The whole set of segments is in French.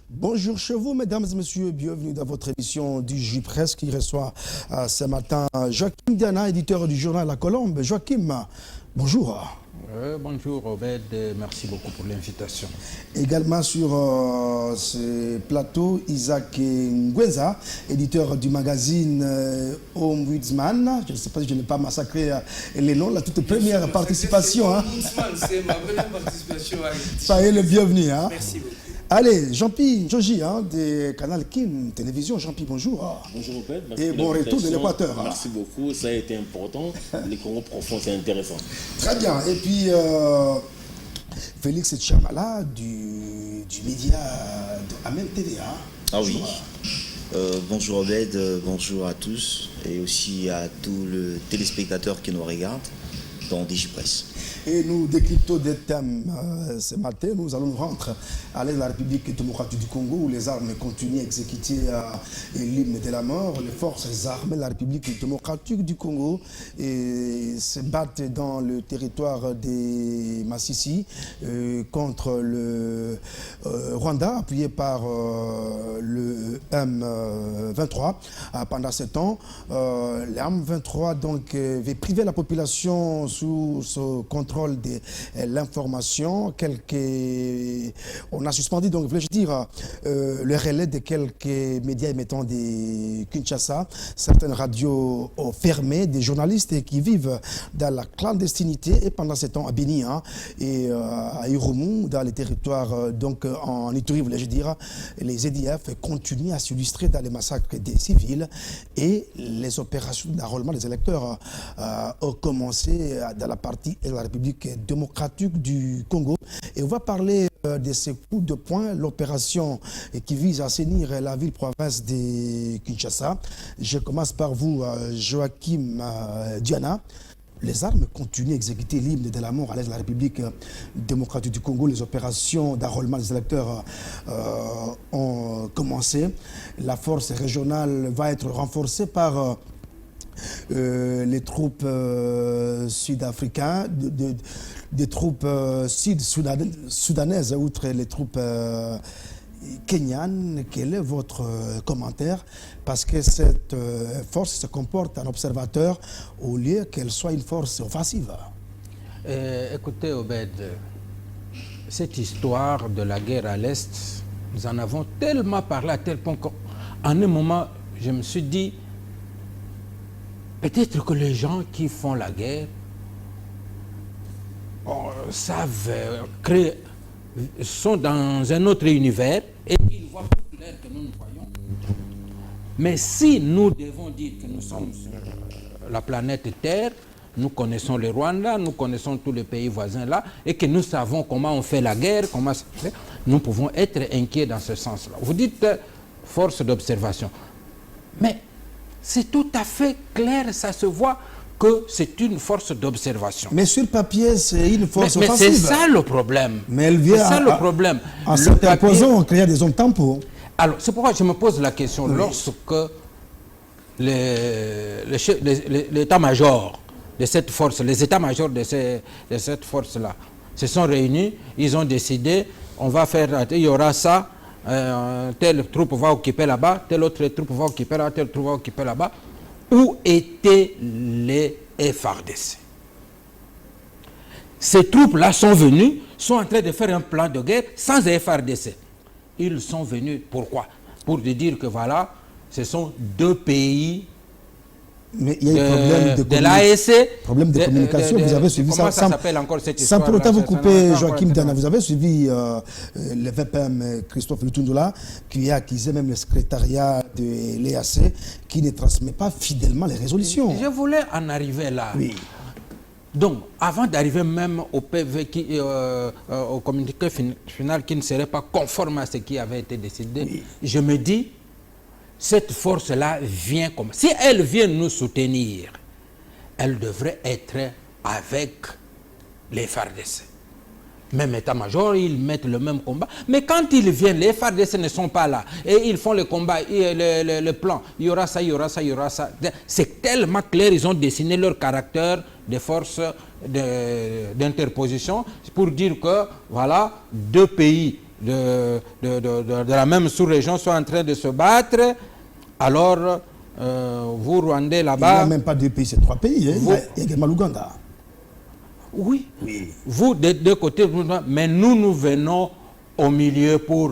Bonjour chez vous, mesdames et messieurs, bienvenue dans votre émission du J-Presse qui reçoit ce matin Joachim Diana, éditeur du journal La Colombe. Joachim, bonjour. Bonjour Obed, merci beaucoup pour l'invitation. Également sur ce plateau, Isaac Ngwenza, éditeur du magazine Ombudsman. Je ne sais pas si je n'ai pas massacré les noms, la toute première participation. C'est ma première participation. Ça y est, le bienvenu. Merci beaucoup. Allez, Jean-Pierre Joji, de Canal Kin Télévision. Jean-Pierre, bonjour. Bonjour, Obed. Et bon retour de l'Équateur. Merci beaucoup, ça a été important. Les Congo profonds, c'est intéressant. Très bien. Et puis, Félix Tchamala du média de Amen TV. Ah oui. Bonjour Obed, bonjour à tous et aussi à tous les téléspectateurs qui nous regardent dans DigiPresse. Et nous décryptons des thèmes ce matin. Nous allons nous rendre à l'est de la République démocratique du Congo où les armes continuent à exécuter l'hymne de la mort. Les forces armées de la République démocratique du Congo se battent dans le territoire des Massissi contre le Rwanda, appuyé par le M23. Pendant ce temps, le M23 donc, veut priver la population sous ce contrôle de l'information. On a suspendu, donc, voulais-je dire, le relais de quelques médias émettants de Kinshasa, certaines radios ont fermé, des journalistes qui vivent dans la clandestinité et pendant ce temps à Béni et à Irumu, dans les territoires donc en Ituri, voulais-je dire, les EDF continuent à s'illustrer dans les massacres des civils et les opérations d'enrôlement des électeurs ont commencé dans la partie de la République démocratique du Congo. Et on va parler de ces coups de poing, l'opération qui vise à assainir la ville-province de Kinshasa. Je commence par vous, Joachim Diana. Les armes continuent à exécuter l'hymne de la mort à l'est de la République démocratique du Congo. Les opérations d'enrôlement des électeurs ont commencé. La force régionale va être renforcée par les troupes sud-africaines, des troupes sud-soudanaises, outre les troupes kenyanes. Quel est votre commentaire? Parce que cette force se comporte en observateur au lieu qu'elle soit une force offensive. Écoutez Obed, cette histoire de la guerre à l'Est, nous en avons tellement parlé à tel point qu'en un moment, je me suis dit, peut-être que les gens qui font la guerre savent créer, sont dans un autre univers et ils voient plus clair que nous nous voyons. Mais si nous devons dire que nous sommes sur la planète Terre, nous connaissons le Rwanda, nous connaissons tous les pays voisins là, et que nous savons comment on fait la guerre, comment ça fait, nous pouvons être inquiets dans ce sens-là. Vous dites force d'observation. Mais c'est tout à fait clair, ça se voit que c'est une force d'observation. Mais sur papier, c'est une force offensive. Mais c'est ça le problème. Mais elle vient c'est ça le problème. En s'interposant, on crée des zones tampons. Alors, c'est pourquoi je me pose la question. Oui. Lorsque l'état-major de cette force, les états-majors de cette force-là se sont réunis, ils ont décidé, on va faire, il y aura ça, telle troupe va occuper là-bas, telle autre troupe va occuper là, telle troupe va occuper là-bas. Où étaient les FARDC? Ces troupes-là sont venues, sont en train de faire un plan de guerre sans FARDC. Ils sont venus, pourquoi? Pour dire que voilà, ce sont deux pays. Mais il y a un problème de l'AEC. Problème de communication, vous avez suivi comment ça s'appelle encore cette histoire? Sans pour autant vous couper, Joachim Diana, vous avez suivi le VPM Christophe Lutundula, qui a accusé même le secrétariat de l'EAC, qui ne transmet pas fidèlement les résolutions. Je voulais en arriver là. Oui. Donc, avant d'arriver même au PV, au communiqué final qui ne serait pas conforme à ce qui avait été décidé, oui, je me dis, cette force-là vient comme... Si elle vient nous soutenir, elle devrait être avec les FARDC. Même état-major, ils mettent le même combat. Mais quand ils viennent, les FARDC ne sont pas là. Et ils font le combat, le plan. Il y aura ça, il y aura ça, il y aura ça. C'est tellement clair, ils ont dessiné leur caractère de force d'interposition pour dire que, voilà, deux pays de la même sous-région sont en train de se battre, alors vous, Rwandais, Il n'y a là-bas... même pas deux pays, c'est 3 pays. Hein. Vous- Il y a également l'Ouganda. Oui. Oui. Vous, de deux côtés, mais nous venons au milieu pour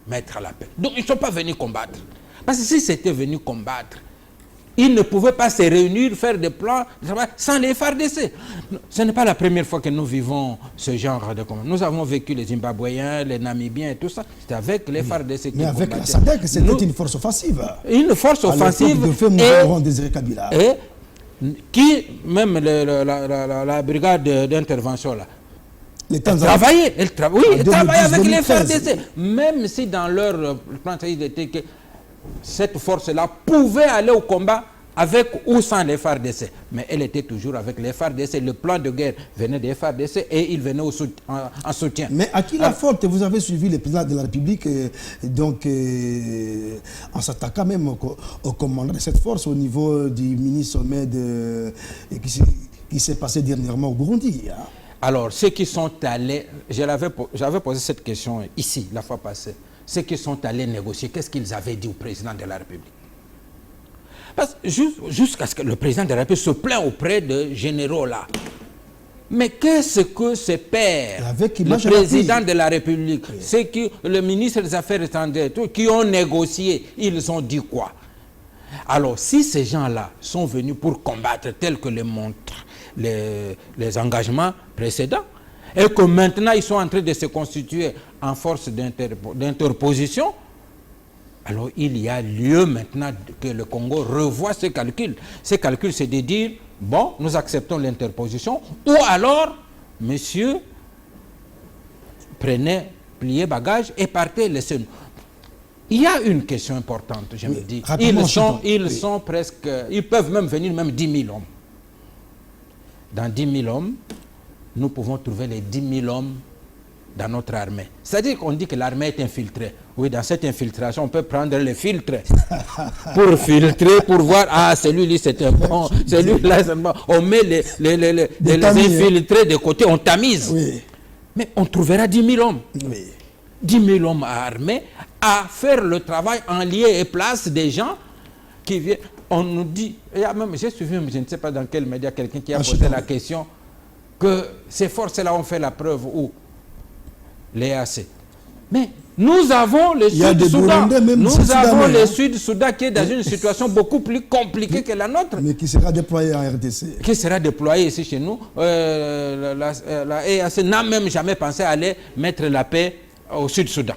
mettre la paix. Donc, ils ne sont pas venus combattre. Parce que si c'était venu combattre, ils ne pouvaient pas se réunir, faire des plans de travail sans les FARDC. Ce n'est pas la première fois que nous vivons ce genre de combat. Nous avons vécu les Zimbabwéens, les Namibiens et tout ça. C'était avec les FARDC qui Mais avec la combattaient. SADC, c'était Nous- une force offensive. Une force À offensive l'époque de feu Laurent Désiré Kabila. et qui, même la brigade d'intervention là, Les elle Tanzaniens. travaillait, oui, elle 2012, travaillait avec les 2013. FARDC. Même si dans leur plan il était que cette force-là pouvait aller au combat avec ou sans les FARDC. Mais elle était toujours avec les FARDC. Le plan de guerre venait des FARDC et il venait en soutien. Mais à qui la faute? Vous avez suivi le président de la République en s'attaquant même au commandant de cette force au niveau du mini-sommet qui s'est passé dernièrement au Burundi. Hein. Alors, ceux qui sont allés, j'avais posé cette question ici la fois passée, ceux qui sont allés négocier, qu'est-ce qu'ils avaient dit au président de la République? Parce que jusqu'à ce que le président de la République se plaint auprès de généraux là. Mais qu'est-ce que ces pères, Avec le image à président l'appui. de la République, le ministre des Affaires étrangères, tout, qui ont négocié, ils ont dit quoi? Alors, si ces gens-là sont venus pour combattre tel que le montrent les engagements précédents, et que maintenant ils sont en train de se constituer en force d'interposition, alors il y a lieu maintenant que le Congo revoie ses calculs. Ses calculs, c'est de dire, bon, nous acceptons l'interposition, ou alors, monsieur, prenez, pliez bagages et partez, laissez-nous. Il y a une question importante, je me dis. Rapidement, Ils sont presque, ils peuvent même venir même 10 000 hommes. Dans 10 000 hommes, nous pouvons trouver les 10 000 hommes dans notre armée. C'est-à-dire qu'on dit que l'armée est infiltrée. Oui, dans cette infiltration, on peut prendre les filtres pour filtrer, pour voir, ah, celui-là c'est un bon, celui-là c'est un bon. On met les infiltrés de côté, on tamise. Oui. Mais on trouvera 10 000 hommes. Oui. 10 000 hommes armés à faire le travail en lieu et place des gens qui viennent. On nous dit, il y a même, j'ai suivi, je ne sais pas dans quel média, quelqu'un qui a posé la question que ces forces-là ont fait la preuve où les EAC. Mais nous avons le Sud-Soudan. Nous avons le Sud-Soudan qui est dans une situation beaucoup plus compliquée que la nôtre. Mais qui sera déployé en RDC. Qui sera déployé ici chez nous. La EAC n'a même jamais pensé à aller mettre la paix au Sud-Soudan.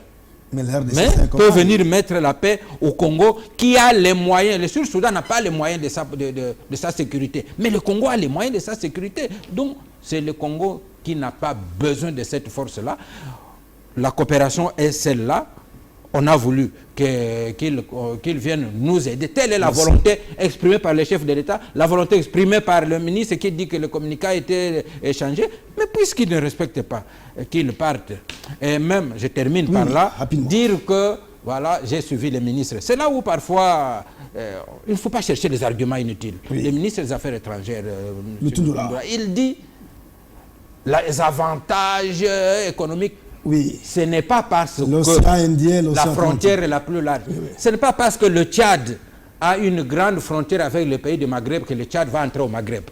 Mais la RDC peut venir mettre la paix au Congo qui a les moyens. Le Sud-Soudan n'a pas les moyens de sa sécurité. Mais le Congo a les moyens de sa sécurité. Donc, c'est le Congo qui n'a pas besoin de cette force-là. La coopération est celle-là. On a voulu qu'ils viennent nous aider. Telle est la volonté exprimée par le chef de l'État, la volonté exprimée par le ministre qui dit que le communiqué a été échangé. Mais puisqu'ils ne respectent pas, qu'ils partent. Et même, je termine par là, dire que, voilà, j'ai suivi les ministres. C'est là où parfois, il ne faut pas chercher des arguments inutiles. Oui. Le ministre des Affaires étrangères, il dit les avantages économiques. Oui. Ce n'est pas parce que la frontière est la plus large. Oui, oui. Ce n'est pas parce que le Tchad a une grande frontière avec le pays du Maghreb que le Tchad va entrer au Maghreb.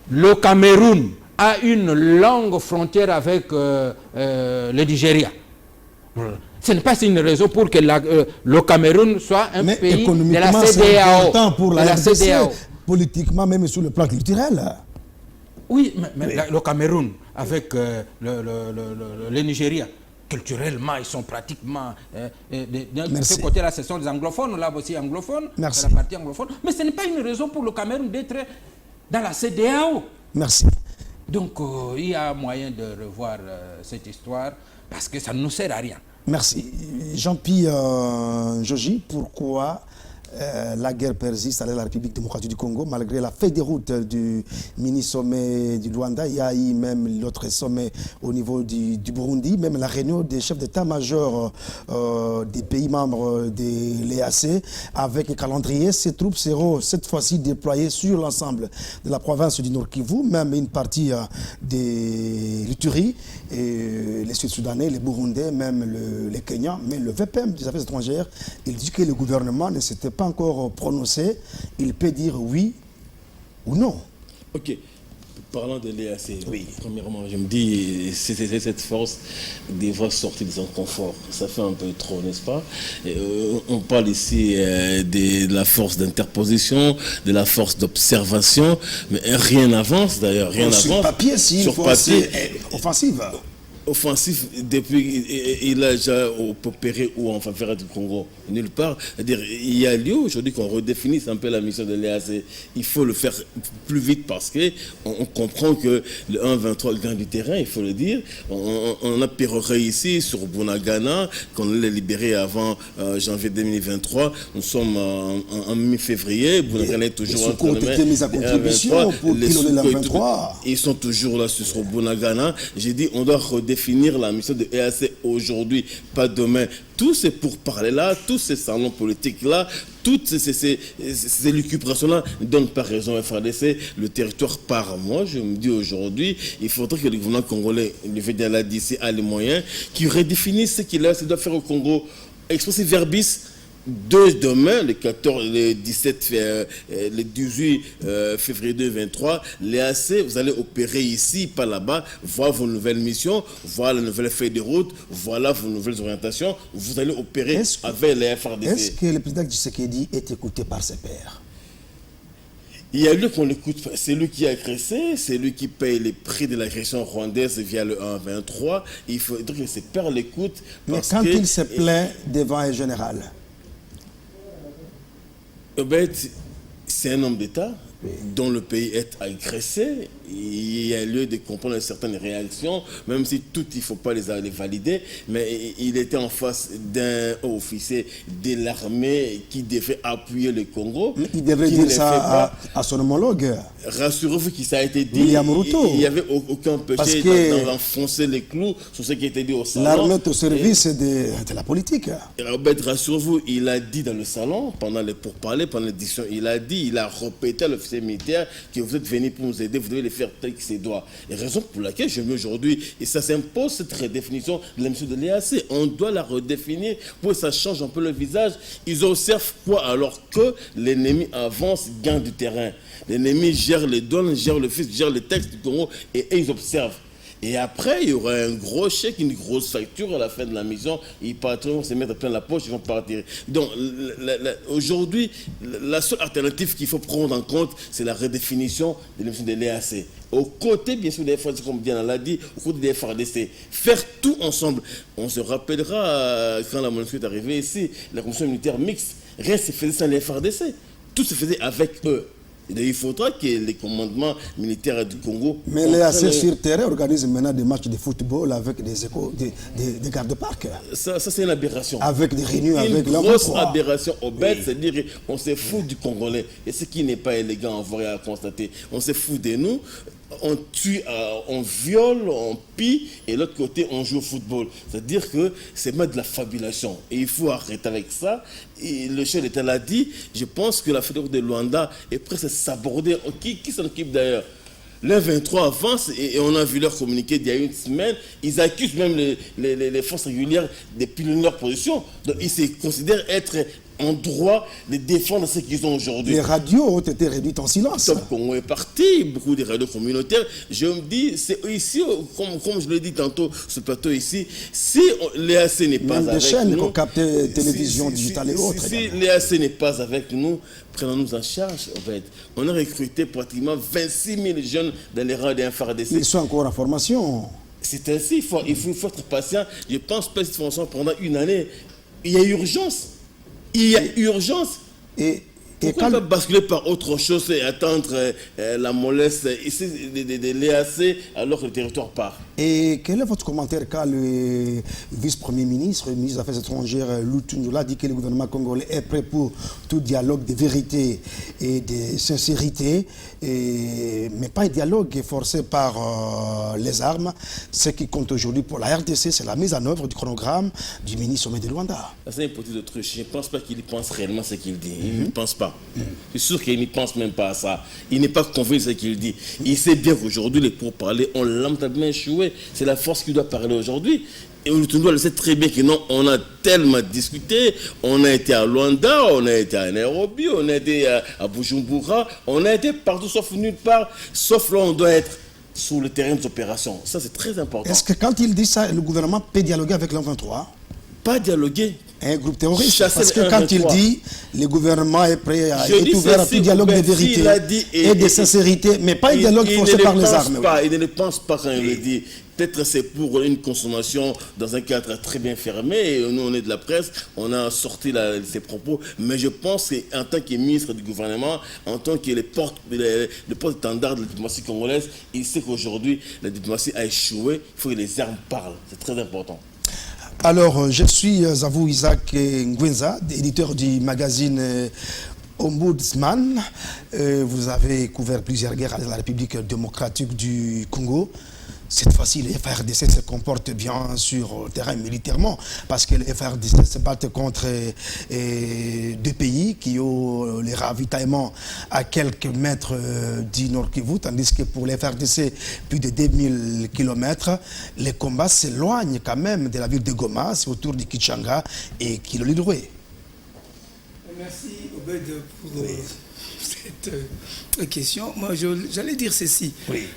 Le Cameroun a une longue frontière avec le Nigeria. Ce n'est pas une raison pour que le Cameroun soit un pays de la CEDEAO. Pour la RDC, politiquement, même sur le plan culturel. Oui, mais le Cameroun, avec le Nigeria, culturellement, ils sont pratiquement... de ce côté-là, ce sont des anglophones, là aussi anglophones, Merci. la partie anglophone. Mais ce n'est pas une raison pour le Cameroun d'être dans la CEDEAO. Merci. Donc, il y a moyen de revoir cette histoire, parce que ça ne nous sert à rien. Merci. Jean-Pierre Joji, pourquoi La guerre persiste à la République démocratique du Congo, malgré la feuille de route du mini-sommet du Luanda. Il y a eu même l'autre sommet au niveau du Burundi, même la réunion des chefs d'état-major des pays membres de l'EAC avec un calendrier. Ces troupes seront cette fois-ci déployées sur l'ensemble de la province du Nord-Kivu, même une partie des l'Ituri, les Sud-Soudanais, les Burundais, même les Kenyans, mais le VPM des Affaires étrangères, il dit que le gouvernement ne s'était pas encore prononcé. Il peut dire oui ou non. Ok. Parlant de l'EAC, oui. Premièrement, je me dis, cette force devra sortir de son confort. Ça fait un peu trop, n'est-ce pas? On parle ici de la force d'interposition, de la force d'observation, mais rien n'avance d'ailleurs, rien n'avance. Sur papier, si, sur papier, offensive. Offensif depuis il a déjà opéré ou en faveur du Congo nulle part. C'est-à-dire il y a lieu aujourd'hui qu'on redéfinisse un peu la mission de l'EAC. Il faut le faire plus vite parce que on comprend que le 1-23 gagne du terrain, il faut le dire. On a péroré ici sur Bunagana qu'on l'a libéré avant janvier 2023. Nous sommes en mi-février. Bunagana est toujours en train de mettre mis à contribution pour piloter la 23. Ils sont toujours là sur Bunagana. J'ai dit on doit redéfinir la mission de l'EAC aujourd'hui, pas demain. Tous ces pourparlers-là, tous ces salons politiques-là, toutes ces lucubrations-là ne donnent pas raison à FARDC. Le territoire part. Moi, je me dis aujourd'hui, il faudrait que le gouvernement congolais, le FEDELA d'ici, a les moyens, qui redéfinisse ce qu'il doit faire au Congo. Expressis verbis. Demain, le 18 février 2023, l'EAC, vous allez opérer ici, pas là-bas, voir vos nouvelles missions, voir la nouvelle feuille de route, voilà vos nouvelles orientations, vous allez opérer avec les FARDC. Est-ce que le président Tshisekedi est écouté par ses pairs? Il y a lieu qu'on l'écoute, c'est lui qui a agressé, c'est lui qui paye les prix de l'agression rwandaise via le 1-23. Il faudrait que ses pairs l'écoutent. Mais quand il se plaint devant un général? C'est un homme d'État dont le pays est agressé. Il y a lieu de comprendre certaines réactions, même si tout, il ne faut pas les valider, mais il était en face d'un officier de l'armée qui devait appuyer le Congo. Mais il devrait dire ça à son homologue. Rassurez-vous que ça a été dit. William Ruto. Il n'y avait aucun péché d'enfoncer les clous sur ce qui a été dit au salon. L'armée est au service de la politique. Rassurez-vous, il a dit dans le salon, pendant les pourparlers, pendant l'édition, il a répété à l'officier militaire que vous êtes venu pour nous aider, vous devez les faire tel que c'est doit. Et raison pour laquelle je mets aujourd'hui, et ça s'impose cette redéfinition de la mission de l'EAC. On doit la redéfinir pour que ça change un peu le visage. Ils observent quoi alors que l'ennemi avance, gagne du terrain. L'ennemi gère les donnes, gère le fils, gère les textes du Congo et ils observent. Et après, il y aura un gros chèque, une grosse facture à la fin de la mission. Ils partiront se mettre plein la poche, ils vont partir. Donc, aujourd'hui, la seule alternative qu'il faut prendre en compte, c'est la redéfinition de la mission de l'EAC. Au côté, bien sûr, des FARDC, comme Diana l'a dit, au côté des FARDC. Faire tout ensemble. On se rappellera, quand la MONUSCO est arrivée ici, la commission militaire mixte, rien ne se faisait sans les FARDC. Tout se faisait avec eux. Il faudra que les commandements militaires du Congo... Mais l'EAC sur terrain organise maintenant des matchs de football avec des gardes-parcs. Ça c'est une aberration. Avec des réunions avec l'homme. Une grosse aberration au bête, c'est-à-dire qu'on se fout du Congolais. Et ce qui n'est pas élégant à voir et à constater. On se fout de nous. On tue, on viole, on pille, et l'autre côté, on joue au football. C'est-à-dire que c'est même de la fabulation. Et il faut arrêter avec ça. Et le chef d'État l'a dit, je pense que la fédération de Luanda est presque sabordée. Qui s'en occupe d'ailleurs? Le 23 avance et on a vu leur communiqué d'il y a une semaine. Ils accusent même les forces régulières de piler leur position. Donc ils se considèrent être en droit de défendre ce qu'ils ont aujourd'hui. Les radios ont été réduites en silence. Top Congo est parti, beaucoup de radios communautaires. Je me dis, c'est ici, comme je l'ai dit tantôt, ce plateau ici, si l'EAC n'est pas avec nous... Même des chaînes qu'on capte, télévision digitale et autres. Si l'EAC n'est pas avec nous, prenons-nous en charge, en fait. On a recruté pratiquement 26 000 jeunes dans les rangs des FARDC. Ils sont encore en formation. C'est ainsi, il faut être patient. Je pense que cette formation pendant une année, il y a urgence. Il y a urgence. Pourquoi pas basculer par autre chose et attendre la mollesse ici de l'EAC alors que le territoire part? Et quel est votre commentaire quand le vice-premier ministre, le ministre des Affaires étrangères, Lutunjoula, dit que le gouvernement congolais est prêt pour tout dialogue de vérité et de sincérité, mais pas un dialogue forcé par les armes. Ce qui compte aujourd'hui pour la RDC, c'est la mise en œuvre du chronogramme du ministre de Luanda. C'est un petit truc. Je ne pense pas qu'il pense réellement ce qu'il dit. Il ne pense pas. Je suis sûr qu'il ne pense même pas à ça. Il n'est pas convaincu de ce qu'il dit. Il sait bien qu'aujourd'hui, les pourparlers ont lamentablement échoué. C'est la force qui doit parler aujourd'hui. Et Lutunjoula le sait très bien que non, on a tellement discuté. On a été à Luanda, on a été à Nairobi, on a été à Bujumbura, on a été partout sauf nulle part, sauf là on doit être sur le terrain des opérations. Ça, c'est très important. Est-ce que quand il dit ça, le gouvernement peut dialoguer avec l'M23? Pas dialoguer. Un groupe terroriste. Chasser Parce que quand il dit le gouvernement est prêt à être ouvert à tout dialogue de vérité et de sincérité, mais pas un dialogue forcé par les armes. Il ne pense pas quand il le dit. Peut-être c'est pour une consommation dans un cadre très bien fermé. Et nous, on est de la presse, on a sorti ses propos. Mais je pense qu'en tant que ministre du gouvernement, en tant que le porte-étendard de la diplomatie congolaise, il sait qu'aujourd'hui, la diplomatie a échoué. Il faut que les armes parlent. C'est très important. Alors, je suis à vous, Isaac Ngwenza, éditeur du magazine Ombudsman. Vous avez couvert plusieurs guerres à la République démocratique du Congo. Cette fois-ci, les FARDC se comportent bien sur le terrain militairement, parce que les FARDC se battent contre deux pays qui ont les ravitaillements à quelques mètres du Nord Kivu, tandis que pour les FARDC, plus de 2000 km, les combats s'éloignent quand même de la ville de Goma, c'est autour de Kichanga et Kilolilwe. Merci Obed pour cette question. Moi, j'allais dire ceci. Oui.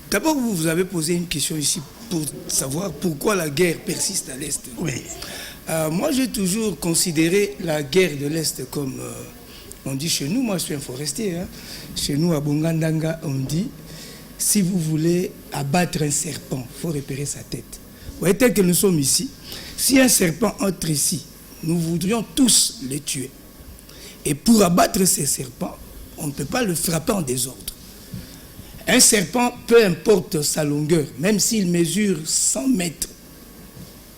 D'abord, vous avez posé une question ici pour savoir pourquoi la guerre persiste à l'Est. Oui. Moi, j'ai toujours considéré la guerre de l'Est comme, on dit chez nous, moi je suis un forestier, hein, chez nous à Bongandanga, on dit, si vous voulez abattre un serpent, il faut repérer sa tête. Vous voyez, tel que nous sommes ici, si un serpent entre ici, nous voudrions tous les tuer. Et pour abattre ces serpents, on ne peut pas le frapper en désordre. Un serpent, peu importe sa longueur, même s'il mesure 100 mètres,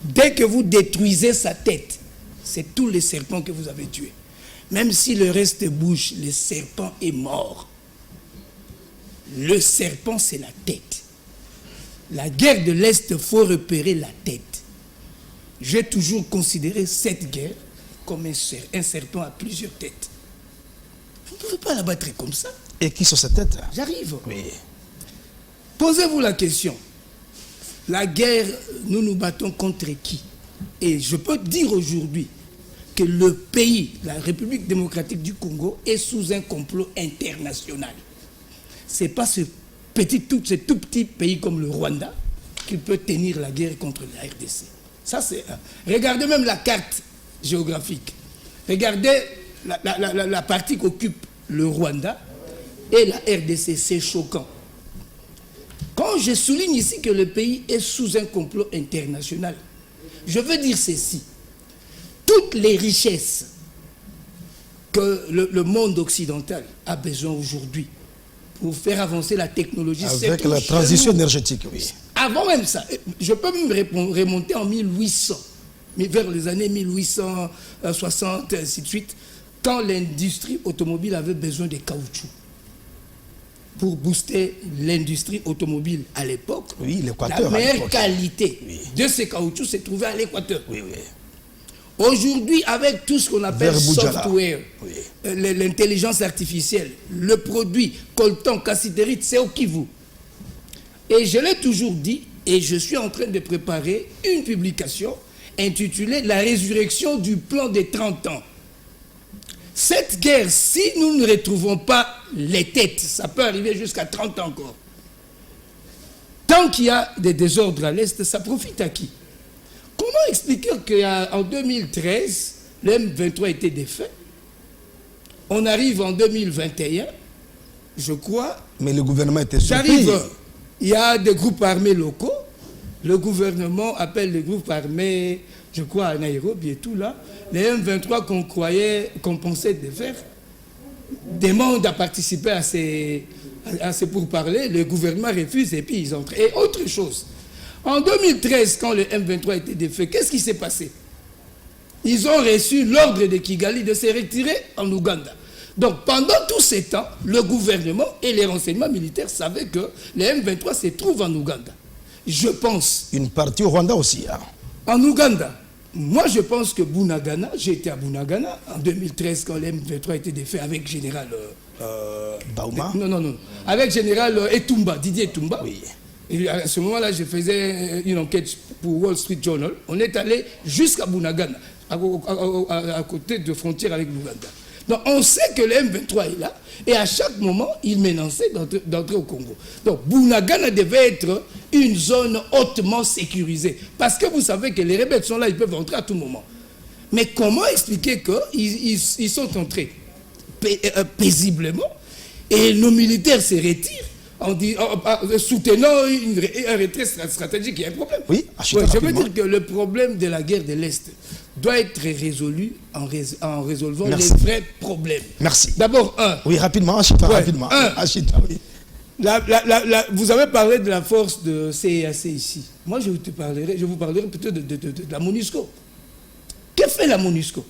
dès que vous détruisez sa tête, c'est tous les serpents que vous avez tués. Même si le reste bouge, le serpent est mort. Le serpent, c'est la tête. La guerre de l'Est, il faut repérer la tête. J'ai toujours considéré cette guerre comme un serpent à plusieurs têtes. Vous ne pouvez pas l'abattre comme ça. Et qui sont ces têtes? J'arrive. Oui. Posez-vous la question. La guerre, nous nous battons contre qui? Et je peux dire aujourd'hui que le pays, la République démocratique du Congo, est sous un complot international. Ce n'est pas ce tout petit pays comme le Rwanda qui peut tenir la guerre contre la RDC. Ça, c'est... Regardez même la carte géographique. Regardez la partie qu'occupe le Rwanda et la RDC, c'est choquant. Quand je souligne ici que le pays est sous un complot international, je veux dire ceci. Toutes les richesses que le monde occidental a besoin aujourd'hui pour faire avancer la technologie... Avec la transition énergétique, oui. Avant même ça, je peux même remonter en 1800, vers les années 1860, ainsi de suite, quand l'industrie automobile avait besoin de caoutchouc. Pour booster l'industrie automobile à l'époque, oui, la meilleure qualité de ces caoutchoucs s'est trouvée à l'Équateur. Oui, oui. Aujourd'hui, avec tout ce qu'on appelle software, oui, l'intelligence artificielle, le produit coltan, cassiterite, c'est au Kivu. Et je l'ai toujours dit, et je suis en train de préparer une publication intitulée « La résurrection du plan des 30 ans ». Cette guerre, si nous ne retrouvons pas les têtes, ça peut arriver jusqu'à 30 ans encore. Tant qu'il y a des désordres à l'Est, ça profite à qui? Comment expliquer qu'en 2013, le M23 était défait? On arrive en 2021, je crois. Mais le gouvernement était surpris. J'arrive, il y a des groupes armés locaux. Le gouvernement appelle les groupes armés, je crois, à Nairobi et tout là. Les M23 qu'on pensait défaire demandent à participer à ces à ces pourparlers, le gouvernement refuse et puis ils entrent. Et autre chose, en 2013, quand le M23 était défait, qu'est-ce qui s'est passé? Ils ont reçu l'ordre de Kigali de se retirer en Ouganda. Donc pendant tous ces temps, le gouvernement et les renseignements militaires savaient que le M23 se trouve en Ouganda. Je pense... Une partie au Rwanda aussi. Hein. En Ouganda. Moi, je pense que Bunagana, j'ai été à Bunagana en 2013 quand le M23 était défait avec général... Bauma. Non. Avec général Etumba, Didier Etumba. Oui. Et à ce moment-là, je faisais une enquête pour Wall Street Journal. On est allé jusqu'à Bunagana, à côté de frontière avec l'Ouganda. Donc on sait que le M23 est là, et à chaque moment, il menaçait d'entrer au Congo. Donc Bunagana devait être une zone hautement sécurisée. Parce que vous savez que les rebelles sont là, ils peuvent entrer à tout moment. Mais comment expliquer qu'ils sont entrés paisiblement, et nos militaires se retirent en soutenant un retrait stratégique? Il y a un problème. Oui, je veux dire que le problème de la guerre de l'Est doit être résolu en résolvant les vrais problèmes. Merci. D'abord, oui, rapidement, Achita, rapidement. Achita, oui. Vous avez parlé de la force de CEAC ici. Moi, je vous parlerai plutôt de la MONUSCO. Que fait la MONUSCO?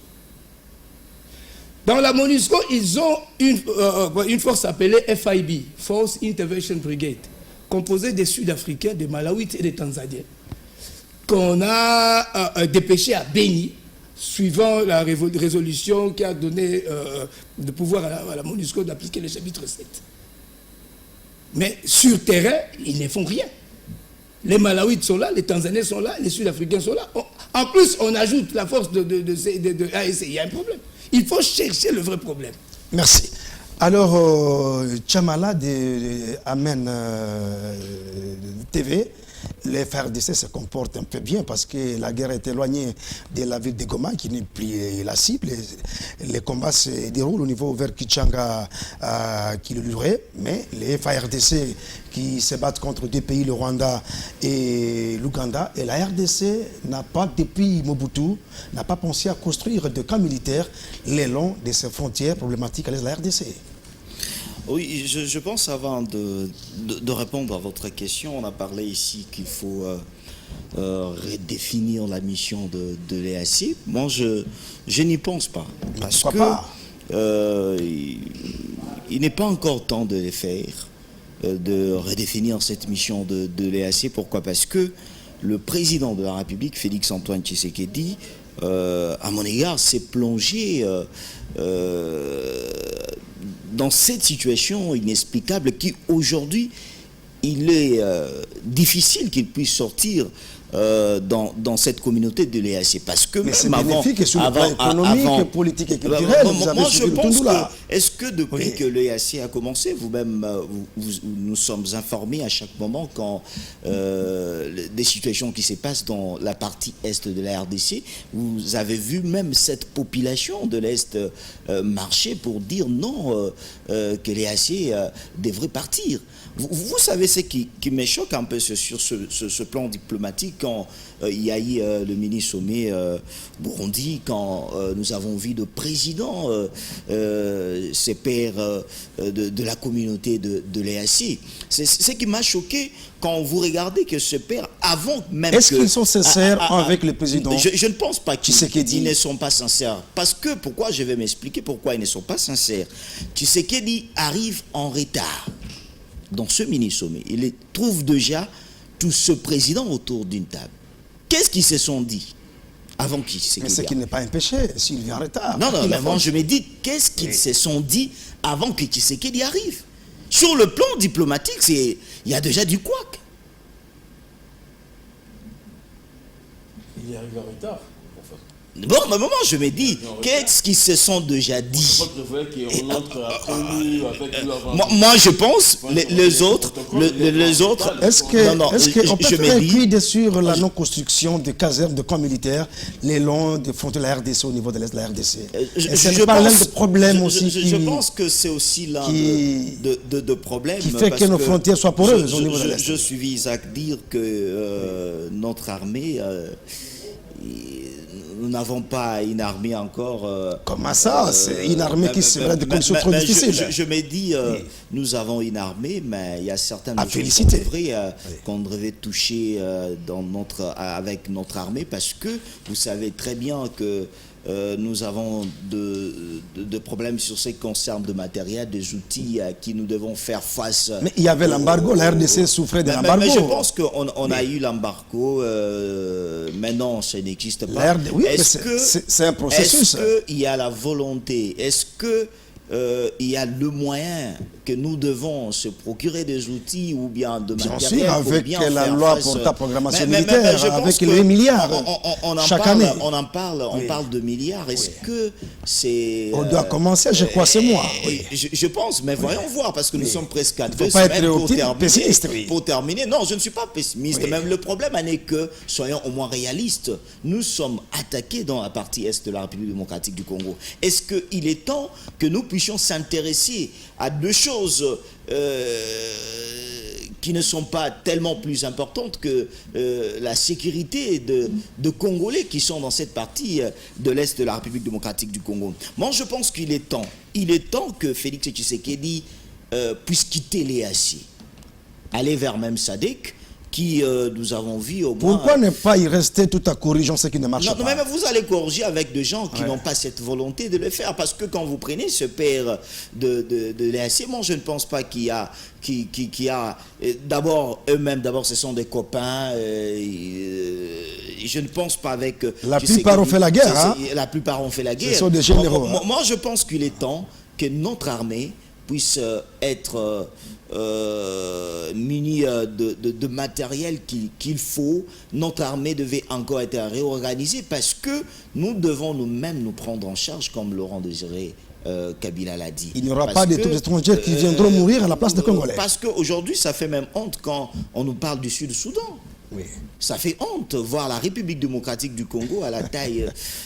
Dans la MONUSCO, ils ont une force appelée FIB, Force Intervention Brigade, composée des Sud-Africains, des Malawites et des Tanzaniens, qu'on a dépêché à Beni, suivant la résolution qui a donné le pouvoir à la MONUSCO d'appliquer le chapitre 7. Mais sur terrain, ils ne font rien. Les Malawites sont là, les Tanzaniens sont là, les Sud-Africains sont là. En plus, on ajoute la force de AEC. Il y a un problème. Il faut chercher le vrai problème. Merci. Alors, Chamala de Amen TV, les FARDC se comportent un peu bien parce que la guerre est éloignée de la ville de Goma qui n'est plus la cible. Les combats se déroulent au niveau vers Kichanga qui le livrait, mais les FARDC qui se battent contre deux pays, le Rwanda et l'Ouganda, et la RDC n'a pas, depuis Mobutu, n'a pas pensé à construire de camps militaires le long de ces frontières problématiques à l'est de la RDC. Oui, je pense, avant de répondre à votre question, on a parlé ici qu'il faut redéfinir la mission de l'EAC. Moi, je n'y pense pas. Parce que il n'est pas encore temps de les faire, de redéfinir cette mission de l'EAC. Pourquoi? Parce que le président de la République, Félix-Antoine Tshisekedi, à mon égard, s'est plongé dans cette situation inexplicable qui, aujourd'hui, il est difficile qu'il puisse sortir dans cette communauté de l'EAC. Parce que mais c'est bénéfique sur le plan économique, politique et culturel. Moi, je pense que, est-ce que depuis que l'EAC a commencé, vous-même, nous sommes informés à chaque moment quand des situations qui se passent dans la partie est de la RDC, vous avez vu même cette population de l'Est marcher pour dire non, que l'EAC devrait partir. Vous savez ce qui me choque un peu sur ce plan diplomatique, quand il y a eu le mini-sommet Burundi, quand nous avons vu le président, ces pairs de la communauté de l'EAC. C'est ce qui m'a choqué quand vous regardez que ce père, avant même... Est-ce qu'ils sont sincères avec le président? Je ne pense pas qu'ils ne sont pas sincères. Parce que, pourquoi, je vais m'expliquer pourquoi ils ne sont pas sincères. Tshisekedi arrive en retard dans ce mini-sommet. Il trouve déjà tout ce président autour d'une table. Qu'est-ce qu'ils se sont dit avant qu'il se... Mais c'est qu'il n'est pas un péché s'il vient en retard. Non, mais moi je me dis, qu'est-ce qu'ils se sont dit avant que Tshisekedi arrive? Sur le plan diplomatique, il y a déjà du couac. Il est arrivé en retard. Bon, mais moment, je me dis, qu'est-ce qu'ils se sont déjà dit? Moi, je pense, les autres, est-ce qu'on peut faire un quid sur la non-construction de casernes, de camps militaires, les longs des frontières de la RDC au niveau de l'Est de la RDC? Je pense que c'est aussi l'un de problèmes. Qui fait que nos frontières soient poreuses au niveau de l'Est. Je suis Isaac dire que notre armée... nous n'avons pas une armée encore. Comment ça? C'est une armée qui se met des conditions trop difficiles. Je me dis, nous avons une armée, mais il y a certaines choses qu'on devrait toucher avec notre armée, parce que vous savez très bien que nous avons de problèmes sur ce qui concerne de matériel, des outils à qui nous devons faire face. Mais il y avait l'embargo, la RDC souffrait de l'embargo. Mais je pense qu'on a eu l'embargo, maintenant ça n'existe pas. Oui, c'est un processus. Est-ce qu'il y a la volonté? Est-ce qu'il y a le moyen que nous devons se procurer des outils ou bien de matériel? Bien sûr, avec la loi pour ta programmation militaire, avec les milliards chaque année. On parle de milliards. Est-ce que c'est... On doit commencer, je crois, c'est moi. Je pense, mais voyons voir, parce que nous sommes presque à 2 semaines pour terminer. Non, je ne suis pas pessimiste. Même le problème n'est que, soyons au moins réalistes, nous sommes attaqués dans la partie est de la République démocratique du Congo. Est-ce qu'il est temps que nous puissions s'intéresser à deux choses qui ne sont pas tellement plus importantes que la sécurité de Congolais qui sont dans cette partie de l'Est de la République démocratique du Congo? Moi, je pense qu'il est temps. Il est temps que Félix Tshisekedi puisse quitter l'EAC, aller vers même SADC, qui nous avons vu au moins... Pourquoi ne pas y rester tout à corriger ce qui ne marche pas? Non, mais vous allez corriger avec des gens qui n'ont pas cette volonté de le faire. Parce que quand vous prenez ce père de l'EAC, moi je ne pense pas qu'il y a... D'abord, eux-mêmes, ce sont des copains. Je ne pense pas avec... La plupart ont fait la guerre. La plupart ont fait la guerre. Ce sont des généraux. Moi, je pense qu'il est temps que notre armée puisse être... munis de matériel qu'il faut. Notre armée devait encore être réorganisée parce que nous devons nous-mêmes nous prendre en charge, comme Laurent Désiré Kabila l'a dit. Il n'y aura pas de troupes étrangères qui viendront mourir à la place des Congolais. Parce qu'aujourd'hui, ça fait même honte quand on nous parle du Sud-Soudan. Oui. Ça fait honte voir la République démocratique du Congo à la taille,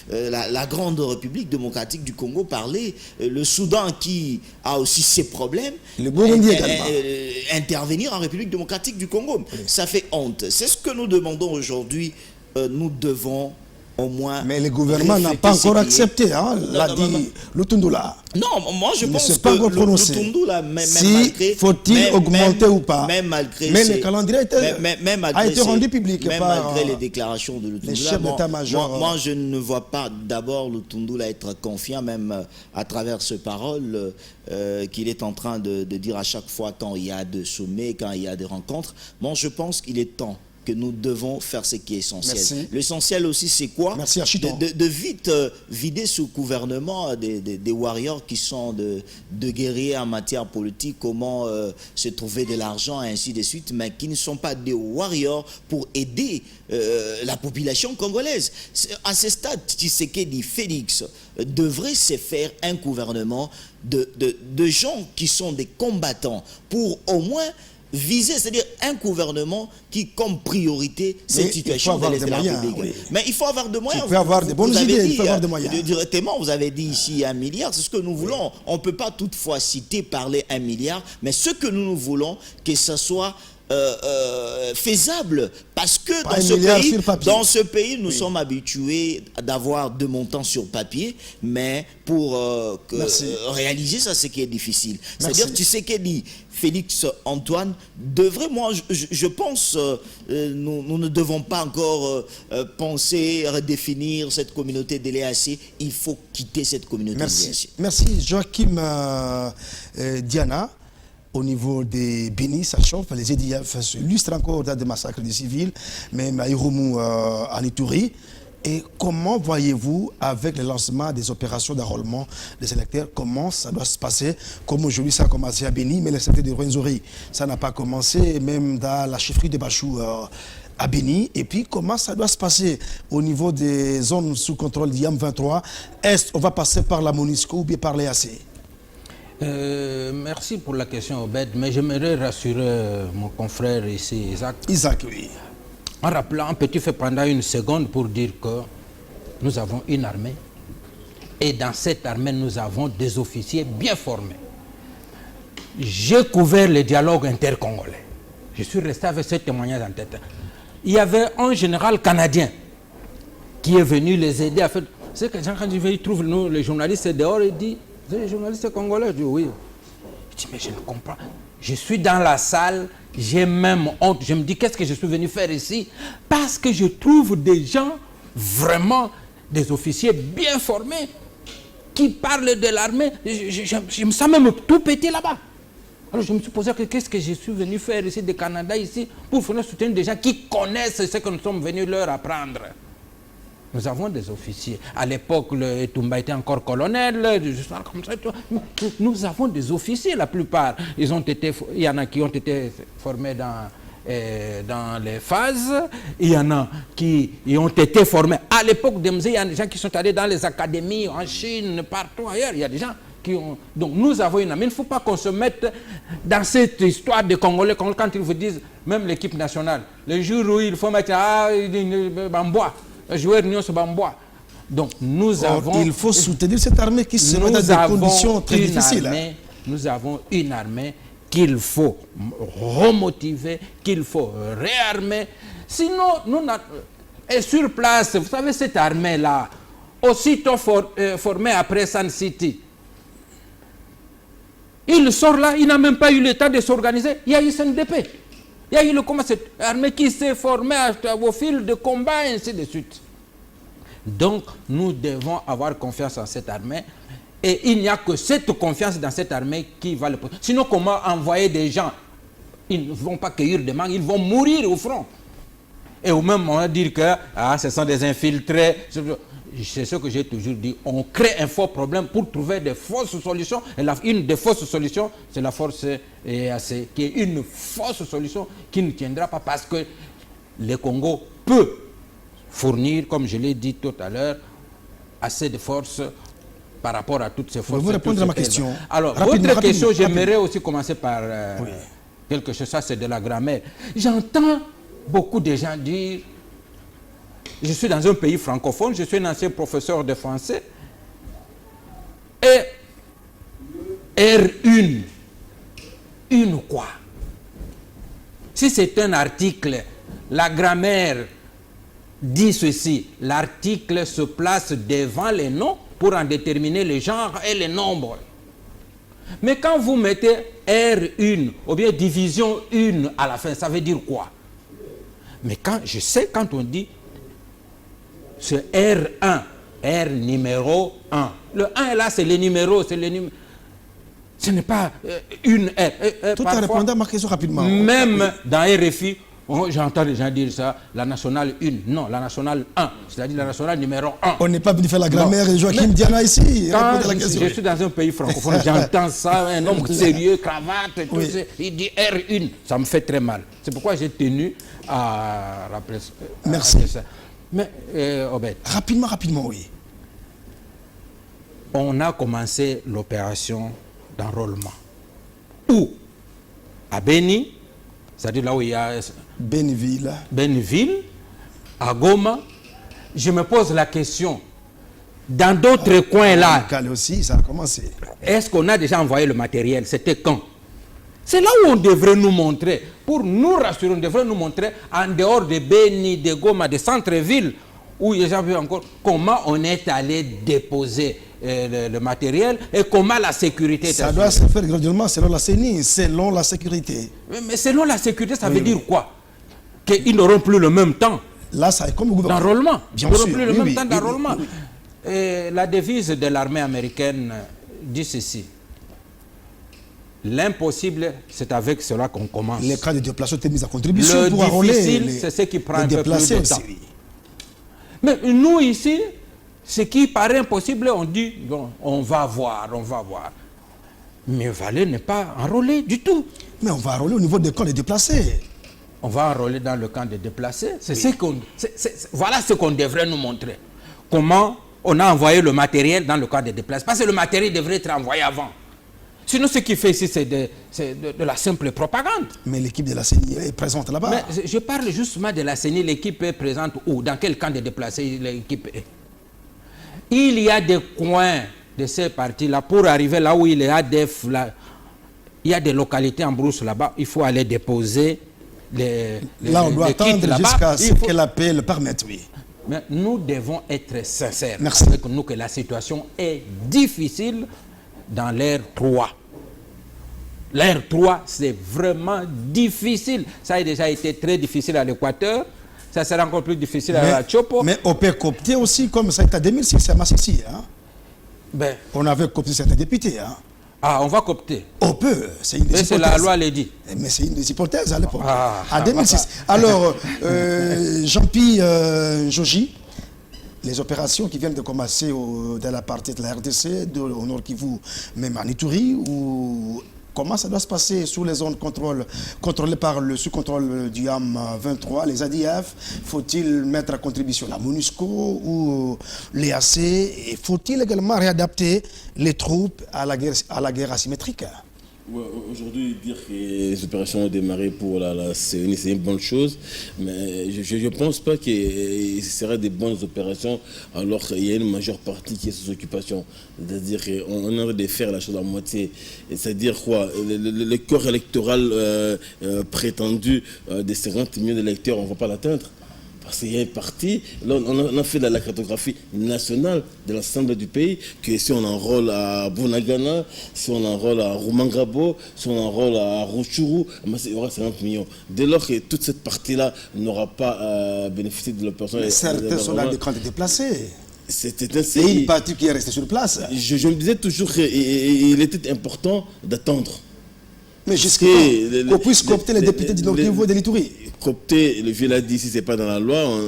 la grande République démocratique du Congo parler, le Soudan qui a aussi ses problèmes, le Burundi également. Intervenir en République démocratique du Congo. Oui. Ça fait honte. C'est ce que nous demandons aujourd'hui. Nous devons au moins... Mais le gouvernement n'a pas encore accepté, l'a dit Lutundula. Non, moi je pense que pas Lutundula, même malgré... faut-il augmenter ou pas? Même malgré... Mais le calendrier a été rendu public même malgré les déclarations de Lutundula. Moi je ne vois pas d'abord Lutundula être confiant, même à travers ce parole qu'il est en train de dire à chaque fois quand il y a des sommets, quand il y a des rencontres. Moi je pense qu'il est temps que nous devons faire ce qui est essentiel. L'essentiel aussi, c'est quoi? Merci, de vite vider ce gouvernement des warriors qui sont de guerriers en matière politique, comment se trouver de l'argent, et ainsi de suite, mais qui ne sont pas des warriors pour aider la population congolaise. À ce stade, Tshisekedi, Félix, devrait se faire un gouvernement de gens qui sont des combattants pour au moins viser, c'est-à-dire un gouvernement qui, comme priorité, cette situation de l'Est de la République. Oui. Mais il faut avoir des moyens. Il faut avoir des bonnes idées, il faut avoir des moyens. Directement, vous avez dit ici 1 milliard, c'est ce que nous voulons. On ne peut pas toutefois citer, parler 1 milliard, mais ce que nous voulons, que ce soit faisable, parce que dans ce pays, nous sommes habitués d'avoir 2 montants sur papier, mais pour réaliser ça, c'est ce qui est difficile. C'est-à-dire, tu sais qu'elle dit Félix Antoine devrait, moi je pense, nous ne devons pas encore penser, redéfinir cette communauté de l'EAC. Il faut quitter cette communauté de l'EAC. Merci Joachim Diana. Au niveau des Bénis, ça chauffe, les EDF s'illustrent encore dans des massacres des civils, même à Irumu, en Ituri. Et comment voyez-vous, avec le lancement des opérations d'enrôlement des électeurs, comment ça doit se passer? Comme aujourd'hui, ça a commencé à Béni, mais le secteur de Rwenzori, ça n'a pas commencé, même dans la chefferie de Bachou à Béni. Et puis, comment ça doit se passer au niveau des zones sous contrôle d'IAM 23? Est-ce qu'on va passer par la MONUSCO ou bien par l'EAC? Merci pour la question, Obed, mais j'aimerais rassurer mon confrère ici, Isaac. Isaac, oui. En rappelant un petit fait pendant une seconde pour dire que nous avons une armée et dans cette armée, nous avons des officiers bien formés. J'ai couvert le dialogue intercongolais. Je suis resté avec ce témoignage en tête. Il y avait un général canadien qui est venu les aider à faire... C'est que quand ils trouvent nous, les journalistes dehors, ils disent, vous êtes les journalistes congolais? Je dis oui. Je dis, mais je ne comprends pas. Je suis dans la salle, j'ai même honte. Je me dis, qu'est-ce que je suis venu faire ici? Parce que je trouve des gens, vraiment, des officiers bien formés, qui parlent de l'armée. Je me sens même tout péter là-bas. Alors je me suis posé, qu'est-ce que je suis venu faire ici, du Canada, ici, pour venir soutenir des gens qui connaissent ce que nous sommes venus leur apprendre. Nous avons des officiers. À l'époque, le Toumba était encore colonel. Comme ça, nous avons des officiers, la plupart. Il y en a qui ont été formés dans les phases. Il y en a qui ont été formés. À l'époque d'Emzé, il y a des gens qui sont allés dans les académies en Chine, partout ailleurs. Il y a des gens qui ont... Donc nous avons une amie. Il ne faut pas qu'on se mette dans cette histoire de Congolais quand ils vous disent, même l'équipe nationale, le jour où il faut mettre en bois. Joueur Nyonso Bamboa. Donc nous avons... Il faut soutenir cette armée qui se met dans des conditions très difficiles. Nous avons une armée qu'il faut remotiver, qu'il faut réarmer. Sinon, et sur place, vous savez, cette armée-là, aussitôt formée après Sun City, il sort là, il n'a même pas eu le temps de s'organiser. Il y a eu CNDP. Il y a eu cette armée qui s'est formée au fil de combat, et ainsi de suite. Donc, nous devons avoir confiance en cette armée. Et il n'y a que cette confiance dans cette armée qui va le... Sinon, comment envoyer des gens? Ils ne vont pas cueillir des mangues, ils vont mourir au front. Et au même moment, dire que ce sont des infiltrés. C'est ce que j'ai toujours dit. On crée un faux problème pour trouver des fausses solutions. Et une des fausses solutions, c'est la force EAC, qui est une fausse solution qui ne tiendra pas parce que le Congo peut fournir, comme je l'ai dit tout à l'heure, assez de forces par rapport à toutes ces forces. Vous répondre à ma question. Alors, votre question, j'aimerais aussi commencer par quelque chose, ça c'est de la grammaire. J'entends beaucoup de gens dire... Je suis dans un pays francophone, je suis un ancien professeur de français. Et R1, une quoi? Si c'est un article, la grammaire dit ceci, l'article se place devant les noms pour en déterminer le genre et le nombre. Mais quand vous mettez R1 ou bien division 1 à la fin, ça veut dire quoi? Mais je sais quand on dit c'est R1, R numéro 1. Le 1 là, c'est le numéro, Ce n'est pas une R. Tout en répondant à ma question rapidement. Même dans RFI, j'entends les gens dire ça, la nationale 1. Non, la nationale 1, c'est-à-dire la nationale numéro 1. On n'est pas venu faire la grammaire et Joachim Diana ici. Quand je suis dans un pays francophone, j'entends ça, un homme sérieux, cravate, tout ça, il dit R1. Ça me fait très mal. C'est pourquoi j'ai tenu à rappeler ça. Merci. Mais, Obed, rapidement, oui. On a commencé l'opération d'enrôlement. Où? À Beni, c'est-à-dire là où il y a... Beniville, à Goma. Je me pose la question, dans d'autres coins là... aussi, ça a commencé. Est-ce qu'on a déjà envoyé le matériel? C'était quand? C'est là où on devrait nous montrer, pour nous rassurer, on devrait nous montrer, en dehors de Beni, de Goma, de centre-ville, où il y a vu encore, comment on est allé déposer le matériel et comment la sécurité... Ça doit se faire graduellement selon la CENI, selon la sécurité. Mais selon la sécurité, ça veut dire quoi? Qu'ils n'auront plus le même temps là, ça est comme le gouvernement d'enrôlement. Ils n'auront sûr, plus le même temps d'enrôlement. La devise de l'armée américaine dit ceci. L'impossible, c'est avec cela qu'on commence. Les cas de déplacement étaient mis à contribution pour enrôler. Le difficile, c'est ce qui prend un peu plus de temps. Mais nous ici, ce qui paraît impossible, on dit, bon, on va voir. Mais Valais n'est pas enrôlé du tout. Mais on va enrôler au niveau des camps de déplacés. On va enrôler dans le camp de déplacés. Voilà ce qu'on devrait nous montrer. Comment on a envoyé le matériel dans le camp de déplacés. Parce que le matériel devrait être envoyé avant. Sinon, ce qu'il fait ici, c'est de la simple propagande. Mais l'équipe de la CENI est présente là-bas. Mais je parle justement de la CENI. L'équipe est présente où? Dans quel camp de déplacés l'équipe est? Il y a des coins de ces parties-là pour arriver là où il y a des localités en brousse là-bas. Il faut aller déposer là, on doit attendre jusqu'à ce que la paix le permette, oui. Mais nous devons être sincères Merci. avec nous que la situation est difficile dans l'ère 3. L'ère 3, c'est vraiment difficile. Ça a déjà été très difficile à l'Équateur. Ça sera encore plus difficile à la Chopo. Mais on peut coopter aussi, comme ça a été en 2006, c'est à Massissi. Hein? Ben, On avait coopté certains députés. Hein? on va coopter. On peut, c'est une des Mais c'est hypothèses. la loi le dit. Mais c'est une des hypothèses à l'époque. Ah. En 2006. Alors, Jean-Pierre Joji, les opérations qui viennent de commencer dans la partie de la RDC, au Nord Kivu, même en Ituri, comment ça doit se passer sous les zones contrôlées par le sous-contrôle du YAM 23, les ADF? Faut-il mettre à contribution la MONUSCO ou l'EAC? Et faut-il également réadapter les troupes à la guerre asymétrique? Ouais, aujourd'hui, dire que les opérations ont démarré pour la CENI, c'est une bonne chose, mais je ne pense pas que ce seraient des bonnes opérations alors qu'il y a une majeure partie qui est sous occupation. C'est-à-dire qu'on aurait de faire la chose à moitié. C'est-à-dire quoi? Le corps électoral prétendu de 50 millions d'électeurs, on ne va pas l'atteindre. Parce qu'il y a une partie, là on a fait la cartographie nationale de l'ensemble du pays, que si on enrôle à Bunagana, si on enrôle à Rumangabo, si on enrôle à Rutshuru, il y aura 50 millions. Dès lors que toute cette partie-là n'aura pas bénéficié de l'opération... Certains sont là de camps déplacés. C'était Et une partie qui est restée sur place. Je me disais toujours qu'il était important d'attendre. Mais jusqu'à qu'on puisse coopter les députés du niveau de l'Ituri. Coopter, le vieux l'a dit, si ce n'est pas dans la loi,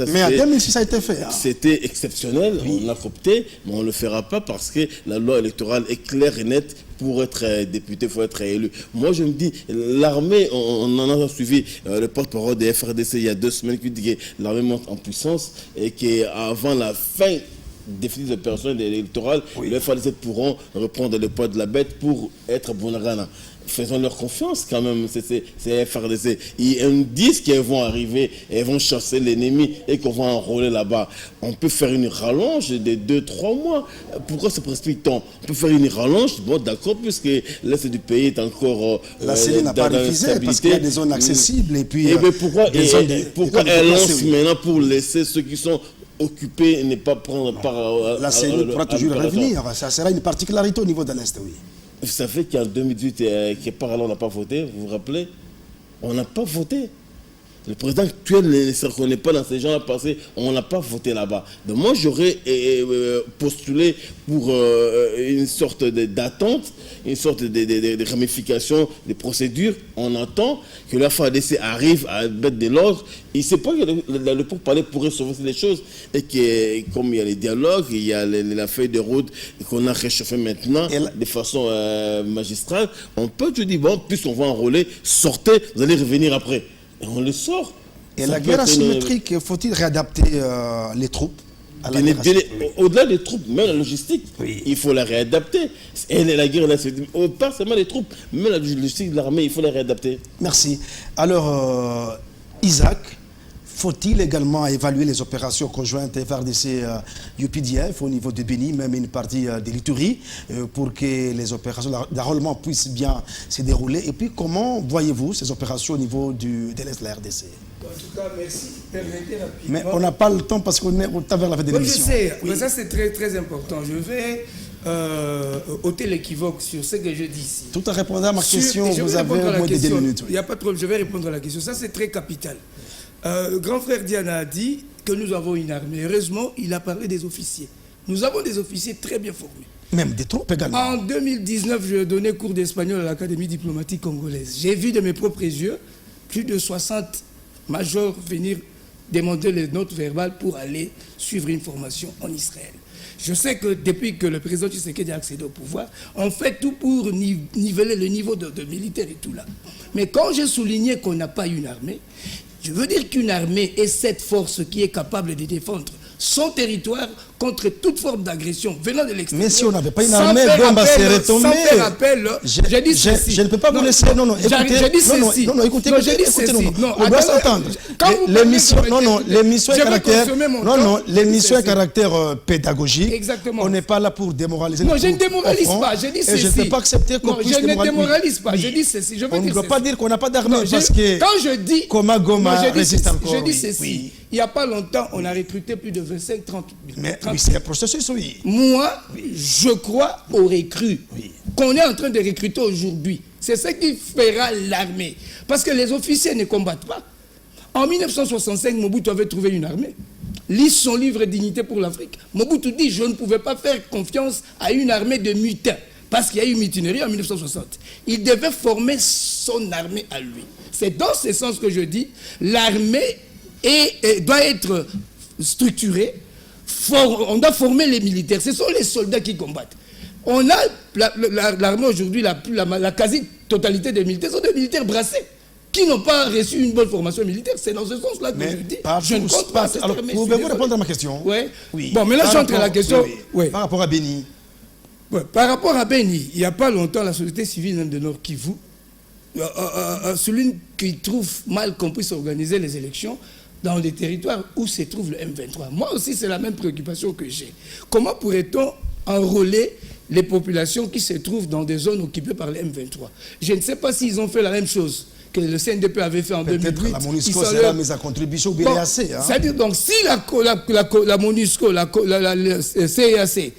mais en 2006, ça a été fait. Hein. C'était exceptionnel, on l'a coopté, mais on ne le fera pas parce que la loi électorale est claire et nette. Pour être député, il faut être élu. Moi, je me dis, l'armée, on en a suivi le porte-parole des FRDC il y a 2 semaines qui dit que l'armée monte en puissance et qu'avant la fin des opérations électorales, les FRDC pourront reprendre le poids de la bête pour être Bunagana. Faisons leur confiance quand même, c'est FRDC. Ils disent qu'ils vont arriver, ils vont chasser l'ennemi et qu'on va enrôler là-bas. On peut faire une rallonge de 2-3 mois. Pourquoi se précipite-t-on? On peut faire une rallonge, bon d'accord, puisque l'Est du pays est encore la CENI n'a pas refusé parce qu'il y a des zones accessibles et puis pourquoi elle lance maintenant pour laisser ceux qui sont occupés ne pas prendre part à la CENI pourra toujours revenir. Ça sera une particularité au niveau de l'Est, oui. Vous savez qu'en 2018, on n'a pas voté, vous vous rappelez? On n'a pas voté. Le président actuel ne se reconnaît pas dans ces gens-là parce qu'on n'a pas voté là-bas. Donc moi, j'aurais postulé pour une sorte d'attente, une sorte de ramification, de procédure. On attend que la FADC arrive à mettre de l'ordre. Il ne sait pas que le pourparler pourrait sauver les choses. Et que, comme il y a les dialogues, il y a la feuille de route qu'on a réchauffée maintenant de façon magistrale, on peut te dire, bon, puisqu'on va enrôler, sortez, vous allez revenir après. Et on le sort. Et la guerre asymétrique, faut-il réadapter les troupes à la guerre asymétrique? Au-delà des troupes, même la logistique, il faut la réadapter. Et la guerre, pas seulement les troupes, même la logistique de l'armée, il faut la réadapter. Merci. Alors, Isaac, faut-il également évaluer les opérations conjointes FRDC UPDF au niveau de Béni, même une partie de l'Ituri, pour que les opérations d'enrôlement puissent bien se dérouler? Et puis, comment voyez-vous ces opérations au niveau de l'Est de la RDC? En tout cas, merci. Permettez rapidement. Mais on n'a pas le temps parce qu'on est au travers la fin de l'émission. Je sais, mais ça c'est très très important. Je vais ôter l'équivoque sur ce que je dis ici. Tout en répondant à ma question, vous avez moins de 2 minutes. Il n'y a pas de problème, je vais répondre à la question. Ça c'est très capital. Le grand frère Diana a dit que nous avons une armée. Heureusement, il a parlé des officiers. Nous avons des officiers très bien formés. Même des troupes également. En 2019, je donnais cours d'espagnol à l'Académie diplomatique congolaise. J'ai vu de mes propres yeux plus de 60 majors venir demander les notes verbales pour aller suivre une formation en Israël. Je sais que depuis que le président Tshisekedi a accédé au pouvoir, on fait tout pour niveler le niveau de militaire et tout là. Mais quand j'ai souligné qu'on n'a pas une armée, je veux dire qu'une armée est cette force qui est capable de défendre son territoire contre toute forme d'agression venant de l'extérieur. Mais si on n'avait pas une armée, Gomba serait tombé. Sans faire appel, je ne peux pas vous laisser. Non, écoutez. Écoutez. On doit s'entendre. L'émission est caractère pédagogique. Exactement. On n'est pas là pour démoraliser. Non, je ne démoralise pas. Je dis ceci. Et je ne peux pas accepter qu'on puisse démoraliser. Je ne démoralise pas. Je dis ceci. Je on ne doit pas dire qu'on n'a pas d'armée parce que. Quand je dis. Goma résiste encore. Je dis ceci. Il n'y a pas longtemps, on a recruté plus de 25-30 000. Mais oui, c'est un processus, oui. Moi, je crois aux recrues qu'on est en train de recruter aujourd'hui. C'est ce qui fera l'armée. Parce que les officiers ne combattent pas. En 1965, Mobutu avait trouvé une armée. Lise son livre Dignité pour l'Afrique. Mobutu dit, je ne pouvais pas faire confiance à une armée de mutins. Parce qu'il y a eu une mutinerie en 1960. Il devait former son armée à lui. C'est dans ce sens que je dis, l'armée doit être structurée. On doit former les militaires. Ce sont les soldats qui combattent. On a l'armée aujourd'hui, la quasi-totalité des militaires sont des militaires brassés qui n'ont pas reçu une bonne formation militaire. C'est dans ce sens-là que je dis. Je ne compte pas cette armée. Pouvez-vous répondre à ma question? Oui. Bon, maintenant j'entre à la question. Oui. Par rapport à Béni. Par rapport à Béni, il n'y a pas longtemps, la société civile de Nord Kivu, celui qui trouve mal qu'on puisse organiser les élections dans les territoires où se trouve le M23. Moi aussi, c'est la même préoccupation que j'ai. Comment pourrait-on enrôler les populations qui se trouvent dans des zones occupées par le M23? Je ne sais pas s'ils ont fait la même chose que le CNDP avait fait en 2008. La MONUSCO sera mise à contribution au BAC. C'est-à-dire, donc, si la MONUSCO, le CAC,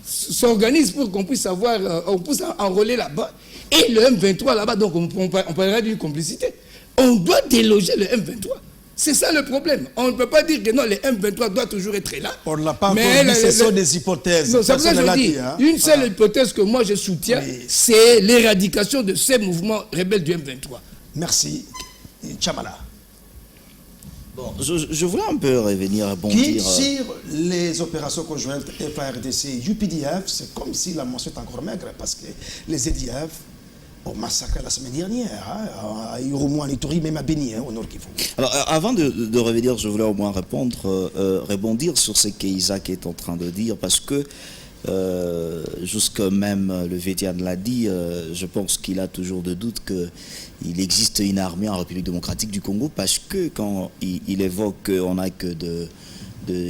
s'organise pour qu'on puisse on puisse enrôler là-bas, et le M23 là-bas, donc on parlera d'une complicité. On doit déloger le M23. C'est ça le problème. On ne peut pas dire que non, le M23 doit toujours être là. On ne l'a pas encore dit, ce sont des hypothèses. Non, c'est pour ça que je dis, une seule hypothèse que moi je soutiens, c'est l'éradication de ces mouvements rebelles du M23. Merci. Tchamala. Bon, je voulais un peu revenir, rebondir. Qui sur les opérations conjointes FARDC UPDF, c'est comme si la mention est encore maigre, parce que les EDF ont massacré la semaine dernière, à Irumu, en Ituri, même à Béni, au Nord Kivu. Alors, avant de revenir, je voulais au moins rebondir sur ce qu'Isaac est en train de dire, parce que jusque même le Védian l'a dit, je pense qu'il a toujours de doute qu'il existe une armée en République démocratique du Congo, parce que quand il évoque qu'on n'a que de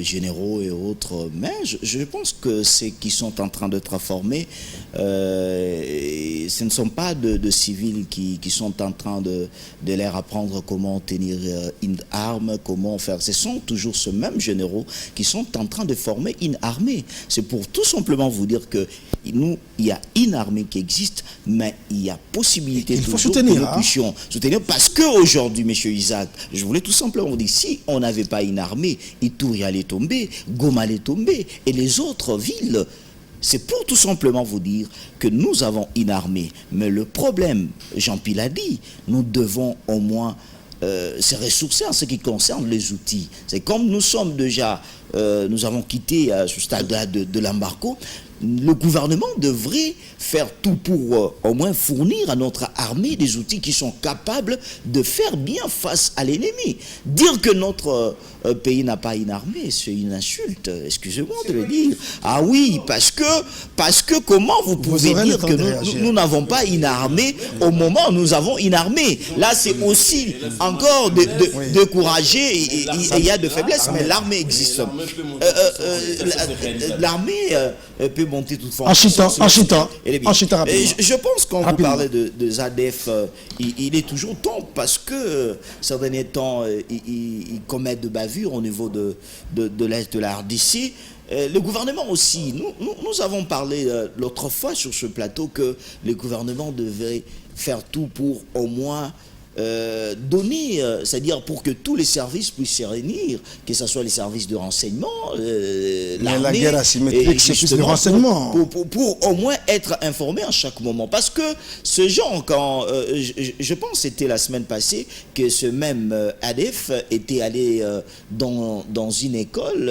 généraux et autres, mais je pense que ceux qui sont en train d'être formés, ce ne sont pas de civils qui sont en train de leur apprendre comment tenir une arme, comment faire. Ce sont toujours ces mêmes généraux qui sont en train de former une armée. C'est pour tout simplement vous dire que il y a une armée qui existe, mais il y a possibilité il faut toujours soutenir, que nous puissions soutenir, parce qu'aujourd'hui, M. Isaac, je voulais tout simplement vous dire, si on n'avait pas une armée, Ituri allait tomber, Goma allait tomber, et les autres villes. C'est pour tout simplement vous dire que nous avons une armée. Mais le problème, Jean-Pierre l'a dit, nous devons au moins se ressourcer en ce qui concerne les outils. C'est comme nous sommes déjà, nous avons quitté ce stade de l'embargo, le gouvernement devrait faire tout pour au moins fournir à notre armée des outils qui sont capables de faire bien face à l'ennemi. Dire que notre pays n'a pas une armée, c'est une insulte, excusez-moi de le dire. Ah oui, parce que comment vous pouvez dire que nous n'avons pas une armée au moment où nous avons une armée? Là, c'est aussi encore de courager, et il y a de faiblesses, mais l'armée existe. L'armée peut monter toutefois. En chitant rapidement. Je pense quand vous parlez de ZADF, il est toujours temps, parce que ces derniers temps, ils commettent de bavures au niveau de l'Est de la RDC. Le gouvernement aussi, nous avons parlé l'autre fois sur ce plateau que le gouvernement devait faire tout pour au moins donner, c'est-à-dire pour que tous les services puissent se réunir, que ce soit les services de renseignement, mais la guerre asymétrique, c'est plus de renseignement. Pour au moins être informé à chaque moment. Parce que ce genre, quand je pense que c'était la semaine passée que ce même ADF était allé dans une école,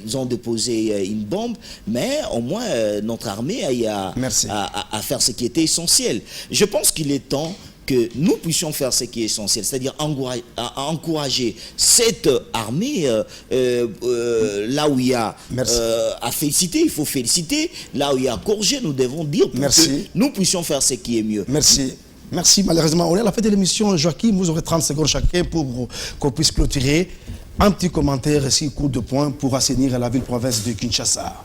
ils ont déposé une bombe, mais au moins notre armée a à faire ce qui était essentiel. Je pense qu'il est temps que nous puissions faire ce qui est essentiel, c'est-à-dire encourager cette armée là où il y a à féliciter, il faut féliciter, là où il y a à corriger, nous devons dire pour que nous puissions faire ce qui est mieux. Merci. Merci. Malheureusement, on est à la fin de l'émission. Joachim, vous aurez 30 secondes chacun pour qu'on puisse clôturer. Un petit commentaire, ici, coup de poing pour assainir la ville-province de Kinshasa.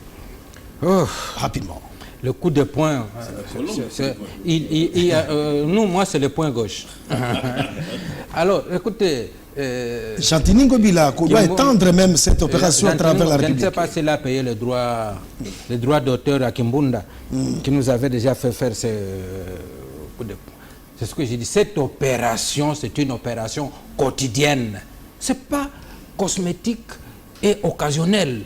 Rapidement. Le coup de poing, moi c'est le poing gauche. Alors, écoutez... Chantini Ngobila, qu'on doit étendre même cette opération à travers la République. Je ne sais pas s'il a payé le droit d'auteur à Kimbunda, qui nous avait déjà fait faire ce coup de poing. C'est ce que j'ai dit. Cette opération, c'est une opération quotidienne. Ce n'est pas cosmétique et occasionnel.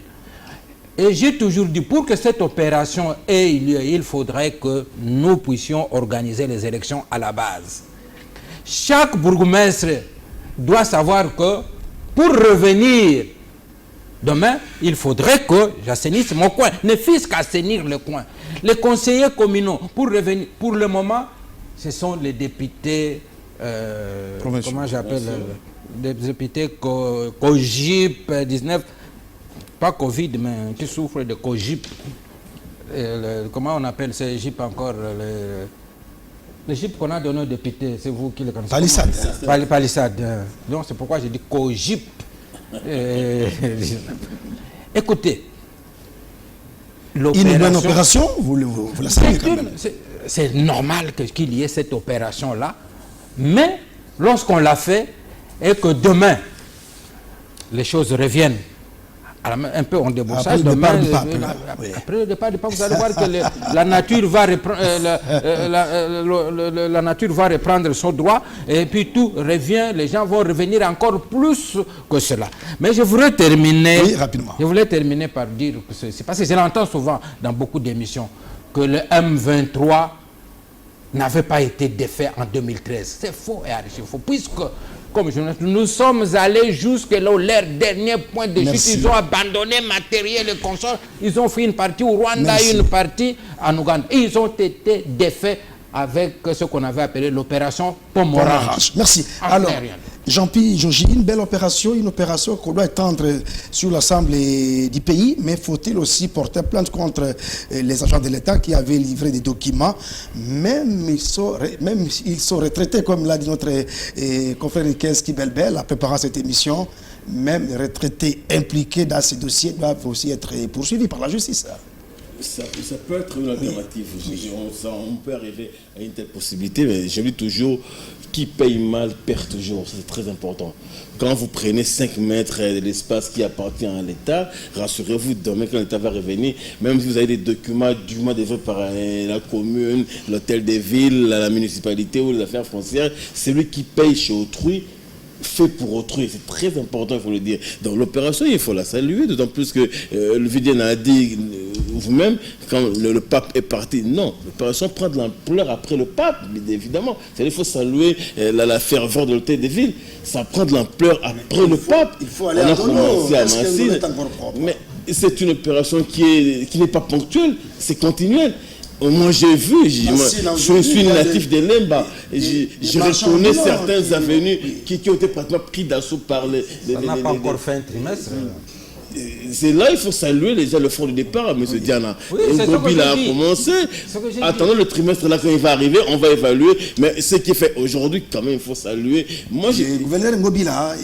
Et j'ai toujours dit, pour que cette opération ait lieu, il faudrait que nous puissions organiser les élections à la base. Chaque bourgmestre doit savoir que pour revenir demain, il faudrait que j'assainisse mon coin. Ne fût-ce qu'assainir le coin. Les conseillers communaux, pour revenir, pour le moment, ce sont les députés, comment j'appelle, les députés COGIP 19, pas Covid, mais qui souffrent de COGIP. Comment on appelle ces GIP encore les GIP qu'on a donné aux députés, c'est vous qui les connaissez. Palissade. Palissade. Donc c'est pourquoi j'ai dit COGIP. Écoutez, une bonne opération, vous la savez quand même. C'est normal qu'il y ait cette opération-là, mais lorsqu'on l'a fait et que demain, les choses reviennent un peu en débouchage, après le départ du pape, vous allez voir que la nature va la nature va reprendre son droit et puis tout revient, les gens vont revenir encore plus que cela. Mais je voudrais terminer, rapidement. Je voulais terminer par dire que c'est parce que je l'entends souvent dans beaucoup d'émissions que le M23 n'avait pas été défait en 2013. C'est faux et archi-faux, puisque comme nous sommes allés jusque là où leur dernier point de chute, ils ont abandonné matériel et consorts, ils ont fait une partie au Rwanda, une partie en Ouganda. Ils ont été défaits avec ce qu'on avait appelé l'opération Pomme Orange. Merci. Alors, Jean-Pierre Jogi, une belle opération, une opération qu'on doit étendre sur l'ensemble du pays, mais faut-il aussi porter plainte contre les agents de l'État qui avaient livré des documents, même ils sont retraités, comme l'a dit notre confrère Nikenski Belbel, en préparant cette émission, même les retraités impliqués dans ces dossiers doivent aussi être poursuivis par la justice. Ça peut être une alternative. On peut arriver à une telle possibilité, mais je dis toujours, qui paye mal perd toujours. C'est très important. Quand vous prenez 5 mètres de l'espace qui appartient à l'État, rassurez-vous, demain quand l'État va revenir, même si vous avez des documents dûment délivrés par la commune, l'hôtel des villes, la municipalité ou les affaires foncières, c'est lui qui paye chez autrui, fait pour autrui. C'est très important, il faut le dire. Donc l'opération, il faut la saluer, d'autant plus que le Vidien a dit vous-même, quand le pape est parti, non, l'opération prend de l'ampleur après le pape, évidemment. Il faut saluer la ferveur de l'hôtel des villes. Ça prend de l'ampleur après le pape. Il faut aller à Massine. Mais c'est une opération qui n'est pas ponctuelle, c'est continuel. Moi, j'ai vu, je suis natif de Lemba, je reconnais certaines avenues qui ont été pratiquement pris d'assaut par les... Ça n'a pas encore fait un trimestre. C'est là il faut saluer les gens, le fond de départ, M. Diana. Ngobila a commencé. Attendons le trimestre là quand il va arriver, on va évaluer. Mais ce qui est fait aujourd'hui, quand même, il faut saluer. Moi, le gouverneur Ngobila.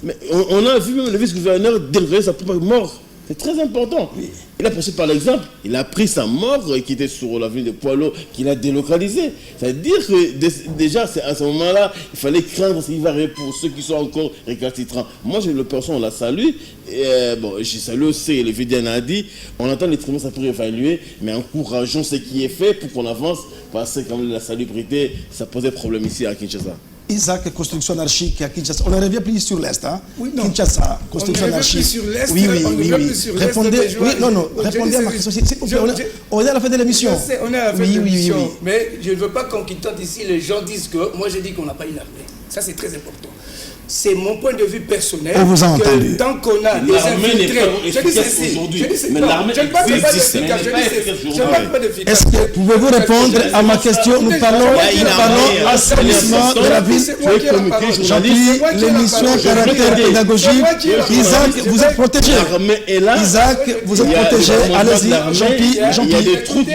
Mais on a vu même le vice-gouverneur délivrer sa propre mort. C'est très important. Il a passé par l'exemple. Il a pris sa mort qui était sur la ville de Poilo, qu'il a délocalisé. C'est-à-dire que déjà, à ce moment-là, il fallait craindre ce qui va arriver pour ceux qui sont encore récalcitrants. Moi, le personne, on la salue. Je salue aussi, le Vidien a dit, on attend les trimestres pour évaluer, mais encourageons ce qui est fait pour qu'on avance, parce que quand même la salubrité, ça posait problème ici à Kinshasa. Isaac, construction anarchique à Kinshasa. On ne revient plus sur l'Est, hein? Oui, non. Kinshasa, construction anarchique. Sur l'Est, oui. Répondez, répondez à ma question. On est à la fin de l'émission. On est à la fin de l'émission. Mais je ne veux pas qu'on quitte ici, les gens disent que... Moi, j'ai dit qu'on n'a pas une armée. Ça, c'est très important. c'est mon point de vue personnel. On vous a entendu. Tant qu'on a des L'armée n'est infiltrés, pas je dis efficace ceci, aujourd'hui, je dis mais non, l'armée je ne parle pas existe, d'efficace, mais elle n'est pas efficace je ne parle pas d'efficace. Est-ce que pouvez-vous répondre à ma question? Nous parlons assainissement de la ville. Jean-Pierre, l'émission caractère pédagogique. Isaac, vous êtes protégé. L'armée est là. Isaac, vous êtes protégé. Allez-y, Jean-Pierre,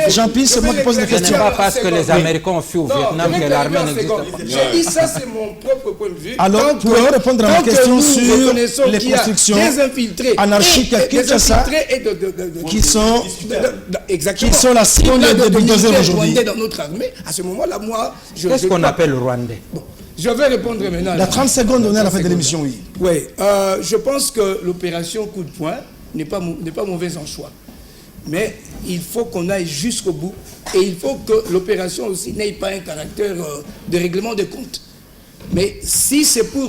Jean-Pierre, c'est moi qui pose la Ce n'est question. pas parce que les Américains ont fui au Vietnam que l'armée n'existe pas. J'ai dit ça, c'est mon propre point de vue. Alors, pouvez-vous répondre à ma question sur les constructions anarchiques à Kinshasa qui sont la cible des bulldozers aujourd'hui? Dans notre armée, à ce moment-là, moi, Qu'est-ce qu'on appelle le Rwandais? Je vais répondre maintenant. Il y a 30 secondes données à la fin de l'émission, oui. Oui, je pense que l'opération coup de poing n'est pas mauvaise en choix. Mais il faut qu'on aille jusqu'au bout. Et il faut que l'opération aussi n'ait pas un caractère de règlement de compte. Mais si c'est pour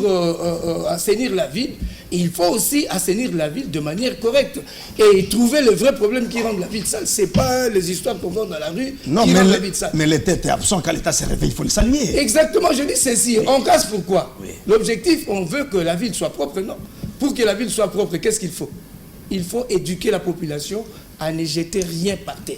assainir la ville, il faut aussi assainir la ville de manière correcte. Et trouver le vrai problème qui rend la ville sale. Ce n'est pas les histoires qu'on vend dans la rue qui rendent la ville sale. Mais l'État était absent. Quand l'État s'est réveillé, il faut le saluer. Exactement, je dis ceci. On casse pourquoi? L'objectif, on veut que la ville soit propre. Non. Pour que la ville soit propre, qu'est-ce qu'il faut? Il faut éduquer la population à ne jeter rien par terre.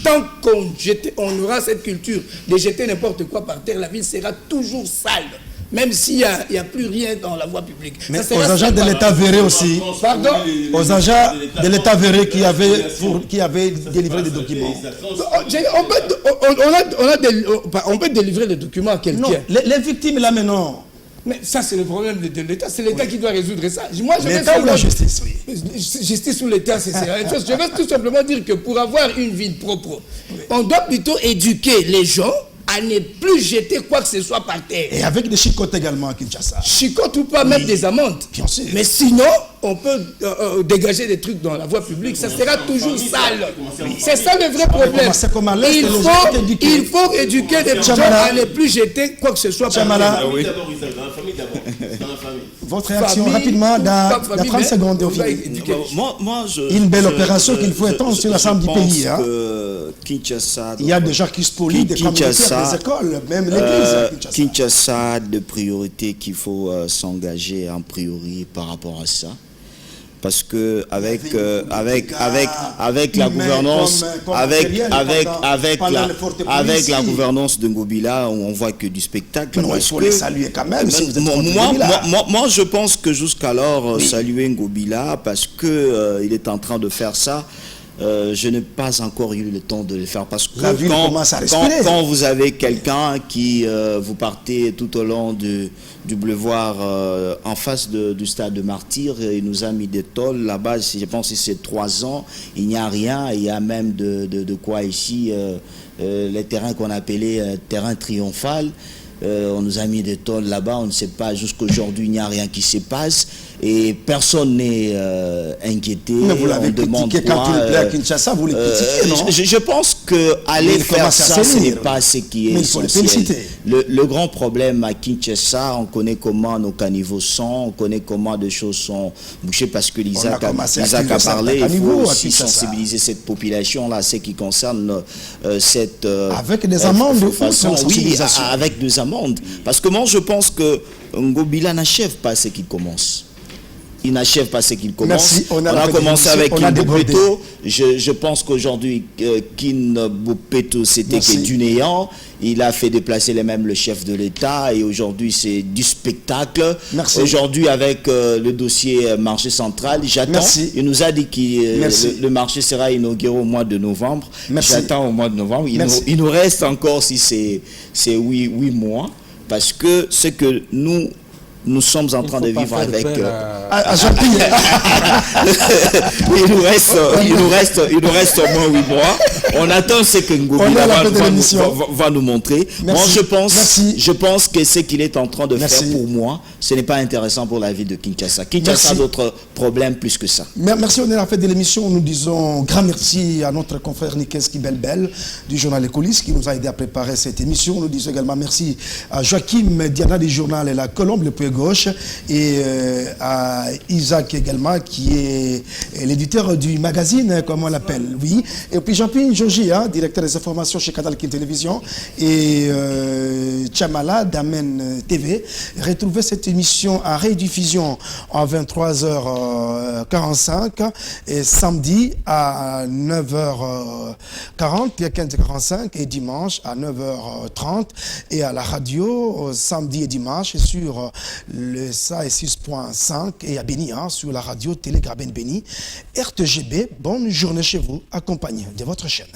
Tant qu'on aura cette culture de jeter n'importe quoi par terre, la ville sera toujours sale. Même s'il n'y a plus rien dans la voie publique. Mais aux agents de l'État verré aussi. Pardon? Aux agents de l'État verré qui avaient délivré des documents. On peut délivrer des documents à quelqu'un. Non, les victimes là maintenant. Mais ça, c'est le problème de l'État. C'est l'État qui doit résoudre ça. Moi, l'État ou la justice, oui. Justice ou l'État, c'est la même chose. Je veux tout simplement dire que pour avoir une ville propre, on doit plutôt éduquer les gens à ne plus jeter quoi que ce soit par terre. Et avec des chicottes également à Kinshasa. Chicottes ou pas, même des amendes. Bien sûr. Mais sinon, on peut dégager des trucs dans la voie publique. Ça sera toujours sale. C'est ça le vrai problème. Il faut éduquer les gens à ne plus jeter quoi que ce soit par terre. Votre réaction rapidement dans 30 secondes. Une belle opération qu'il faut étendre sur l'ensemble du pays. Il y a des gens qui se polient, des communautaires, des écoles, même l'église. Kinshasa, de priorité qu'il faut s'engager en priori par rapport à ça. Parce que avec la gouvernance, avec la gouvernance de Ngobila, on voit que du spectacle. Non, il faut les saluer quand même. Moi, je pense que jusqu'alors, saluer Ngobila parce que il est en train de faire ça. Je n'ai pas encore eu le temps de le faire parce que quand vous avez quelqu'un qui vous partez tout au long du boulevard en face du stade de Martyrs, il nous a mis des tôles là-bas, je pense que c'est 3 ans, il n'y a rien, il y a même de quoi ici, les terrains qu'on appelait terrain triomphal. On nous a mis des tôles là-bas, on ne sait pas, jusqu'aujourd'hui, il n'y a rien qui se passe et personne n'est inquiété. Mais vous l'avez critiqué quand il plaît à Kinshasa, vous les critiquez, non? Je pense qu'aller faire ça, ce n'est pas ce qui est essentiel. Le grand problème à Kinshasa, on connaît comment nos caniveaux sont, on connaît comment des choses sont bouchées parce que l'Isaac a parlé, il faut aussi sensibiliser cette population-là à ce qui concerne cette... avec des amendes de façon, oui, avec des amendes. Parce que moi, je pense que Ngobila n'achève pas ce qu'il commence. Il n'achève pas ce qu'il commence. Merci, on a commencé avec Kin Bopeto. Je pense qu'aujourd'hui, Kin Bopeto, c'était que du néant. Il a fait déplacer même le chef de l'État. Et aujourd'hui, c'est du spectacle. Aujourd'hui, avec le dossier marché central, j'attends. Il nous a dit que le marché sera inauguré au mois de novembre. J'attends au mois de novembre. Il nous reste encore, si c'est 8 mois. Parce que ce que nous sommes en train de vivre avec... il nous reste au moins 8 mois. On attend ce que Ngobila va nous montrer. Moi, je pense que ce qu'il est en train de faire pour moi, ce n'est pas intéressant pour la ville de Kinshasa. Kinshasa a d'autres problèmes plus que ça. Merci, on est à la fin de l'émission. Nous disons grand merci à notre confrère Nikeski Belbel du journal Écolis qui nous a aidé à préparer cette émission. Nous disons également merci à Joachim Diana du journal La Colombe, le Puy Gauche, et à Isaac également qui est l'éditeur du magazine, comment on l'appelle, oui. Et puis Jean-Pierre Joji, directeur des informations chez Canal King Télévision, et Chamala d'Amen TV. Retrouvez cette émission en rediffusion à 23h45 et samedi à 9h40 puis à 15h45 et dimanche à 9h30 et à la radio samedi et dimanche sur le SA 6.5 et à Béni sur la radio Télégraben Béni. RTGB, bonne journée chez vous, accompagné de votre chaîne.